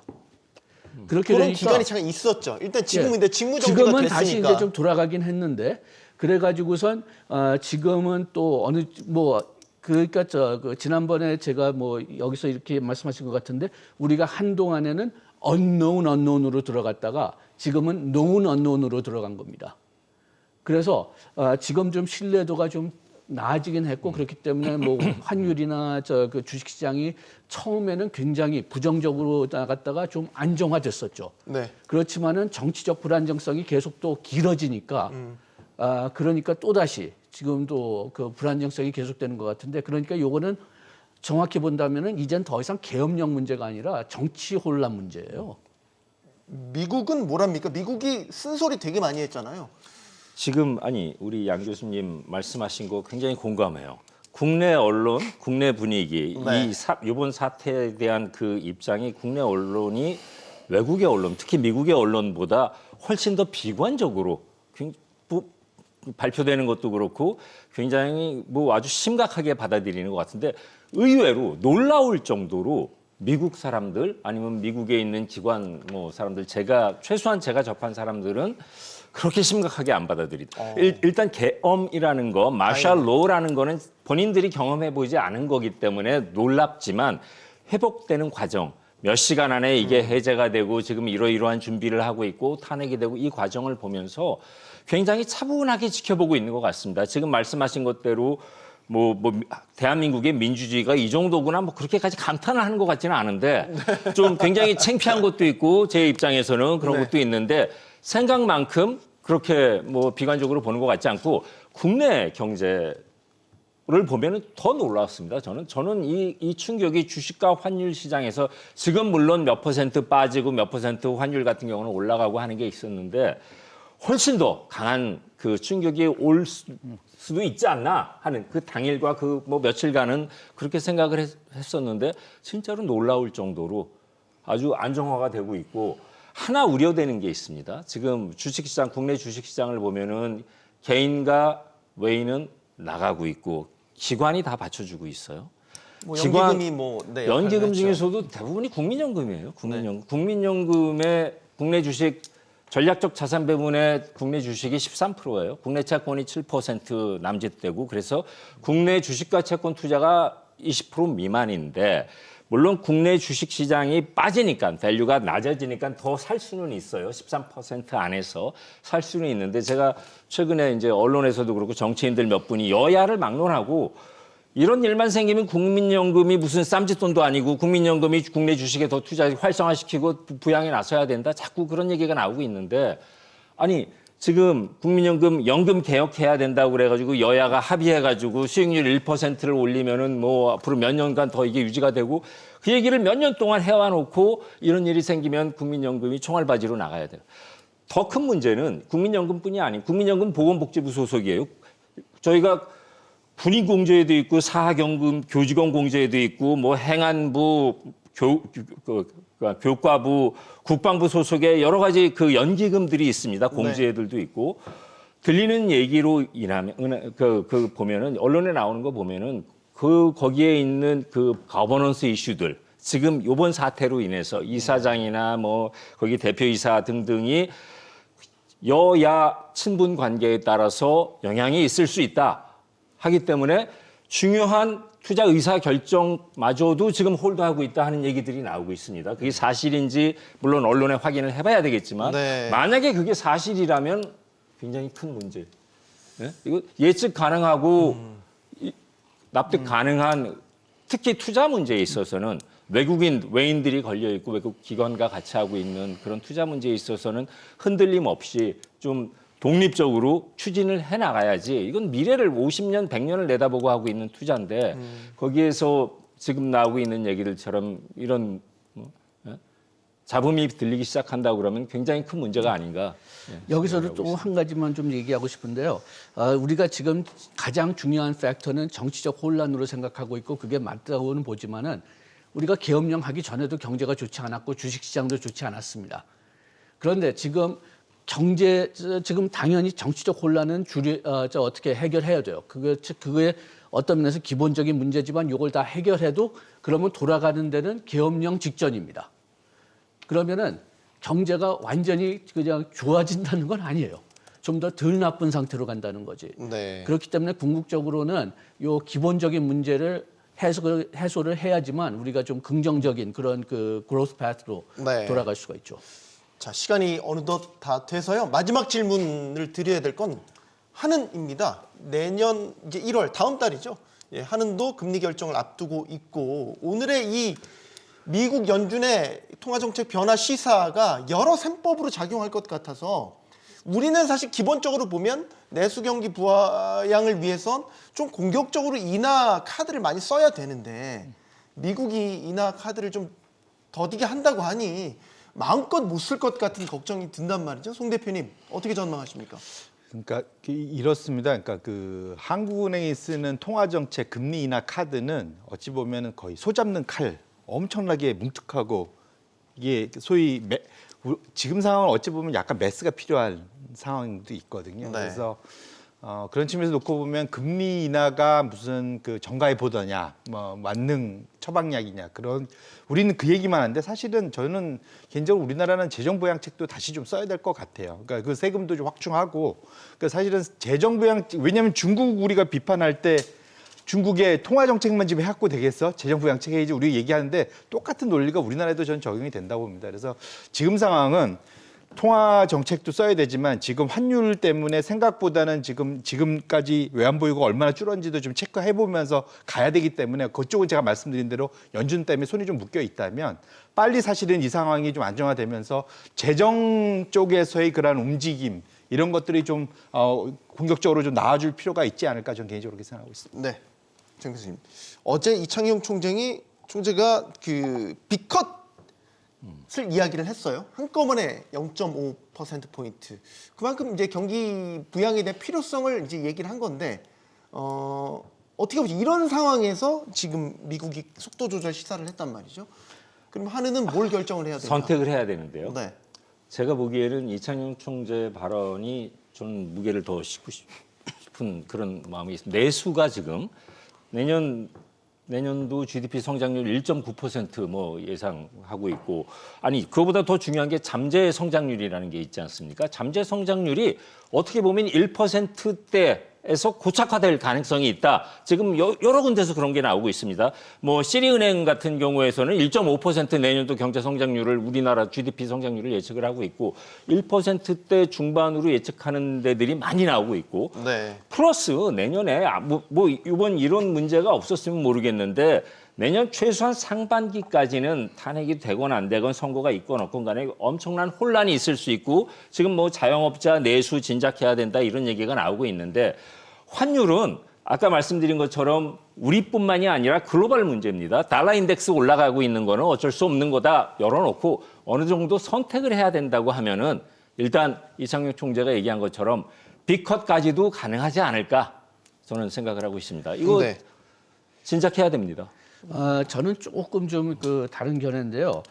E: 그렇게
A: 그런
E: 되니까
A: 기간이 잠깐 있었죠. 일단 지금은
E: 예.
A: 근데 직무정지가
E: 지금은
A: 됐으니까.
E: 다시 이제 좀 돌아가긴 했는데, 그래가지고선 지금은 또 어느 뭐 그러니까 그 지난번에 제가 뭐 여기서 이렇게 말씀하신 것 같은데, 우리가 한 동안에는 unknown으로 들어갔다가 지금은 known으로 들어간 겁니다. 그래서 지금 좀 신뢰도가 좀 나아지긴 했고, 그렇기 때문에 뭐 환율이나 그 주식시장이 처음에는 굉장히 부정적으로 나갔다가 좀 안정화됐었죠.
A: 네.
E: 그렇지만은 정치적 불안정성이 계속 또 길어지니까 그러니까 또 다시 지금도 그 불안정성이 계속되는 것 같은데, 그러니까 요거는 정확히 본다면은 이젠 더 이상 계엄령 문제가 아니라 정치 혼란 문제예요.
A: 미국은 뭐랍니까? 미국이 쓴소리 되게 많이 했잖아요.
D: 지금 우리 양 교수님 말씀하신 거 굉장히 공감해요. 국내 언론, 국내 분위기,
A: 네.
D: 이번 사태에 대한 그 입장이 국내 언론이 외국의 언론, 특히 미국의 언론보다 훨씬 더 비관적으로 발표되는 것도 그렇고 굉장히 뭐 아주 심각하게 받아들이는 것 같은데, 의외로 놀라울 정도로 미국 사람들 아니면 미국에 있는 기관 뭐 사람들, 최소한 제가 접한 사람들은 그렇게 심각하게 안 받아들이다. 일단 계엄이라는 거, 마샬 로라는 거는 본인들이 경험해 보지 않은 거기 때문에 놀랍지만, 회복되는 과정, 몇 시간 안에 이게 해제가 되고 지금 이러이러한 준비를 하고 있고 탄핵이 되고, 이 과정을 보면서 굉장히 차분하게 지켜보고 있는 것 같습니다. 지금 말씀하신 것대로 뭐 대한민국의 민주주의가 이 정도구나 뭐 그렇게까지 감탄을 하는 것 같지는 않은데, 좀 굉장히 창피한 것도 있고 제 입장에서는 그런 것도 있는데, 생각만큼 그렇게 뭐 비관적으로 보는 것 같지 않고, 국내 경제를 보면은 더 놀라웠습니다. 저는 이 충격이 주식과 환율 시장에서 지금 물론 몇 퍼센트 빠지고 몇 퍼센트 환율 같은 경우는 올라가고 하는 게 있었는데, 훨씬 더 강한 그 충격이 올 수도 있지 않나 하는, 그 당일과 그 뭐 며칠간은 그렇게 생각을 했었는데 진짜로 놀라울 정도로 아주 안정화가 되고 있고, 하나 우려되는 게 있습니다. 지금 주식시장, 국내 주식시장을 보면은 개인과 외인은 나가고 있고 기관이 다 받쳐주고 있어요.
A: 뭐 연기금이 뭐
D: 연기금
A: 역할을
D: 중에서도 대부분이 국민연금이에요. 국민연금의 국내 주식 전략적 자산 배분의 국내 주식이 13%예요. 국내 채권이 7% 남짓되고 그래서 국내 주식과 채권 투자가 20% 미만인데 물론 국내 주식 시장이 빠지니까 밸류가 낮아지니까 더 살 수는 있어요. 13% 안에서 살 수는 있는데 제가 최근에 이제 언론에서도 그렇고 정치인들 몇 분이 여야를 막론하고 이런 일만 생기면 국민연금이 무슨 쌈짓돈도 아니고 국민연금이 국내 주식에 더 투자 활성화시키고 부양에 나서야 된다. 자꾸 그런 얘기가 나오고 있는데 아니 지금 국민연금 연금 개혁해야 된다고 그래가지고 여야가 합의해가지고 수익률 1%를 올리면은 뭐 앞으로 몇 년간 더 이게 유지가 되고 그 얘기를 몇 년 동안 해와놓고 이런 일이 생기면 국민연금이 총알바지로 나가야 돼요. 더 큰 문제는 국민연금뿐이 아닌 국민연금 보건복지부 소속이에요. 저희가 군인공제에도 있고 사학연금 교직원 공제에도 있고 뭐 행안부 교과부 국방부 소속의 여러 가지 그 연기금들이 있습니다. 공제들도 있고 들리는 얘기로 인하면 그 보면은 언론에 나오는 거 보면은 그 거기에 있는 그 거버넌스 이슈들 지금 이번 사태로 인해서 이사장이나 뭐 거기 대표이사 등등이 여야 친분 관계에 따라서 영향이 있을 수 있다 하기 때문에 중요한 투자 의사 결정마저도 지금 홀드하고 있다 하는 얘기들이 나오고 있습니다. 그게 사실인지 물론 언론에 확인을 해봐야 되겠지만
A: 네.
D: 만약에 그게 사실이라면 굉장히 큰 문제. 네? 이거 예측 가능하고 납득 가능한 특히 투자 문제에 있어서는 외인들이 걸려 있고 외국 기관과 같이 하고 있는 그런 투자 문제에 있어서는 흔들림 없이 좀 독립적으로 추진을 해 나가야지. 이건 미래를 50년, 100년을 내다보고 하고 있는 투자인데 거기에서 지금 나오고 있는 얘기들처럼 이런 잡음이 들리기 시작한다고 그러면 굉장히 큰 문제가 아닌가.
E: 여기서도 또 한 가지만 좀 얘기하고 싶은데요. 우리가 지금 가장 중요한 팩터는 정치적 혼란으로 생각하고 있고 그게 맞다고는 보지만은 우리가 계엄령 하기 전에도 경제가 좋지 않았고 주식시장도 좋지 않았습니다. 그런데 지금 지금 당연히 정치적 혼란은 어떻게 해결해야 돼요. 그거에 어떤 면에서 기본적인 문제지만 이걸 다 해결해도 그러면 돌아가는 데는 계엄령 직전입니다. 그러면은 경제가 완전히 그냥 좋아진다는 건 아니에요. 좀 더 덜 나쁜 상태로 간다는 거지.
A: 네.
E: 그렇기 때문에 궁극적으로는 요 기본적인 문제를 해소를 해야지만 우리가 좀 긍정적인 그런 그 그로스 패스로
A: 네.
E: 돌아갈 수가 있죠.
A: 자, 시간이 어느덧 다 돼서요. 마지막 질문을 드려야 될 건 한은입니다. 내년 이제 1월 다음 달이죠. 예, 한은도 금리 결정을 앞두고 있고 오늘의 이 미국 연준의 통화정책 변화 시사가 여러 셈법으로 작용할 것 같아서 우리는 사실 기본적으로 보면 내수 경기 부양을 위해선 좀 공격적으로 인하 카드를 많이 써야 되는데 미국이 인하 카드를 좀 더디게 한다고 하니 마음껏 못 쓸 것 같은 걱정이 든단 말이죠. 송 대표님 어떻게 전망하십니까?
F: 그러니까 이렇습니다. 그러니까 그 한국은행이 쓰는 통화정책 금리 인하 카드는 어찌 보면은 거의 소잡는 칼, 엄청나게 뭉툭하고 이게 소위 지금 상황은 어찌 보면 약간 매스가 필요한 상황도 있거든요.
A: 네.
F: 그래서 그런 측면에서 놓고 보면 금리 인하가 무슨 그 정가에 보더냐, 뭐 만능 처방약이냐 그런 우리는 그 얘기만 하는데 사실은 저는 개인적으로 우리나라는 재정 부양책도 다시 좀 써야 될 것 같아요. 그러니까 그 세금도 좀 확충하고, 그러니까 사실은 재정 부양 왜냐하면 중국 우리가 비판할 때 중국의 통화 정책만 지금 해갖고 되겠어? 재정 부양책 해야지 우리 얘기하는데 똑같은 논리가 우리나라에도 저는 적용이 된다고 봅니다. 그래서 지금 상황은 통화 정책도 써야 되지만 지금 환율 때문에 생각보다는 지금까지 외환 보유가 얼마나 줄었는지도 좀 체크해 보면서 가야 되기 때문에 그쪽은 제가 말씀드린 대로 연준 때문에 손이 좀 묶여 있다면 빨리 사실은 이 상황이 좀 안정화되면서 재정 쪽에서의 그러한 움직임 이런 것들이 좀 공격적으로 좀 나와줄 필요가 있지 않을까 저는 개인적으로 그렇게 생각하고 있습니다.
A: 네, 정 교수님. 어제 이창용 총재가 그 빅컷을 이야기를 했어요. 한꺼번에 0.5%포인트. 그만큼 이제 경기 부양에 대한 필요성을 이제 얘기를 한 건데 어떻게 보지 이런 상황에서 지금 미국이 속도 조절 시사를 했단 말이죠. 그럼 한은은 뭘 결정을 해야 되나?
D: 선택을 해야 되는데요.
A: 네.
D: 제가 보기에는 이창용 총재 발언이 좀 무게를 더 싣고 싶은 그런 마음이 있습니다. 내수가 지금 내년 내년도 GDP 성장률 1.9% 예상하고 있고 아니 그거보다 더 중요한 게 잠재 성장률이라는 게 있지 않습니까? 잠재 성장률이 어떻게 보면 1%대에서 고착화될 가능성이 있다. 지금 여러 군데서 그런 게 나오고 있습니다. 시리은행 같은 경우에서는 1.5% 내년도 경제 성장률을 우리나라 GDP 성장률을 예측을 하고 있고 1%대 중반으로 예측하는 데들이 많이 나오고 있고
A: 네.
D: 플러스 내년에 이번 이런 문제가 없었으면 모르겠는데 내년 최소한 상반기까지는 탄핵이 되건 안 되건 선거가 있건 없건 간에 엄청난 혼란이 있을 수 있고 지금 자영업자 내수 진작해야 된다 이런 얘기가 나오고 있는데 환율은 아까 말씀드린 것처럼 우리뿐만이 아니라 글로벌 문제입니다. 달러 인덱스 올라가고 있는 거는 어쩔 수 없는 거다 열어놓고 어느 정도 선택을 해야 된다고 하면은 일단 이창용 총재가 얘기한 것처럼 B컷까지도 가능하지 않을까 저는 생각을 하고 있습니다. 이거
A: 네.
D: 진작해야 됩니다.
E: 저는 조금 좀 다른 견해인데요.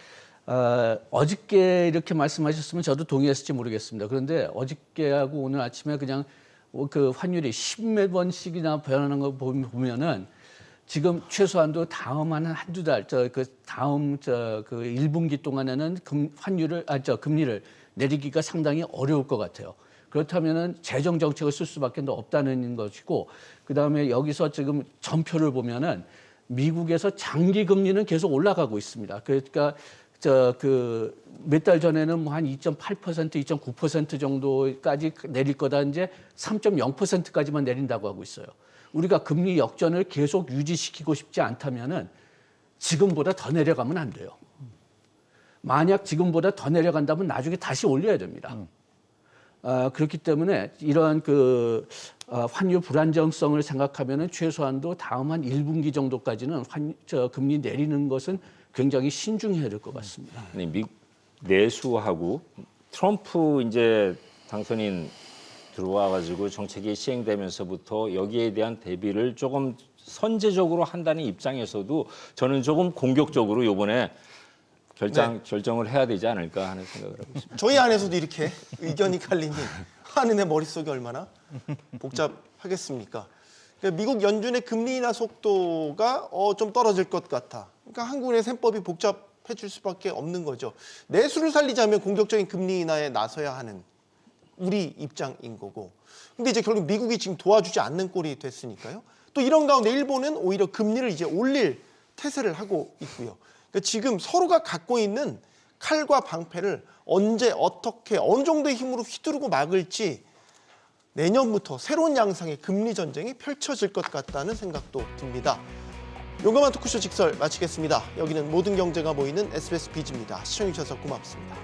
E: 어저께 이렇게 말씀하셨으면 저도 동의했을지 모르겠습니다. 그런데 어저께하고 오늘 아침에 그냥 그 환율이 10몇 번씩이나 변하는 거 보면은 지금 최소한도 다음 한두 달, 다음 그 1분기 동안에는 금리를 내리기가 상당히 어려울 것 같아요. 그렇다면은 재정 정책을 쓸 수밖에 없다는 것이고, 그 다음에 여기서 지금 전표를 보면은 미국에서 장기 금리는 계속 올라가고 있습니다. 그러니까 몇 달 전에는 한 2.8%, 2.9% 정도까지 내릴 거다 이제 3.0%까지만 내린다고 하고 있어요. 우리가 금리 역전을 계속 유지시키고 싶지 않다면은 지금보다 더 내려가면 안 돼요. 만약 지금보다 더 내려간다면 나중에 다시 올려야 됩니다. 그렇기 때문에 이러한 환율 불안정성을 생각하면은 최소한도 다음 한 1분기 정도까지는 금리 내리는 것은 굉장히 신중해야 될 것 같습니다.
D: 아니, 미국 내수하고 트럼프 이제 당선인 들어와가지고 정책이 시행되면서부터 여기에 대한 대비를 조금 선제적으로 한다는 입장에서도 저는 조금 공격적으로 이번에 결정을 해야 되지 않을까 하는 생각을 하고 있습니다.
A: 저희 안에서도 이렇게 의견이 갈리니 하는 애 머릿속이 얼마나 복잡하겠습니까? 그러니까 미국 연준의 금리 인하 속도가 좀 떨어질 것 같아. 그러니까 한국의 셈법이 복잡해질 수밖에 없는 거죠. 내수를 살리자면 공격적인 금리 인하에 나서야 하는 우리 입장인 거고. 근데 이제 결국 미국이 지금 도와주지 않는 꼴이 됐으니까요. 또 이런 가운데 일본은 오히려 금리를 이제 올릴 태세를 하고 있고요. 그러니까 지금 서로가 갖고 있는 칼과 방패를 언제 어떻게 어느 정도의 힘으로 휘두르고 막을지 내년부터 새로운 양상의 금리 전쟁이 펼쳐질 것 같다는 생각도 듭니다. 용감한 토크쇼 직설 마치겠습니다. 여기는 모든 경제가 모이는 SBS 비즈입니다. 시청해주셔서 고맙습니다.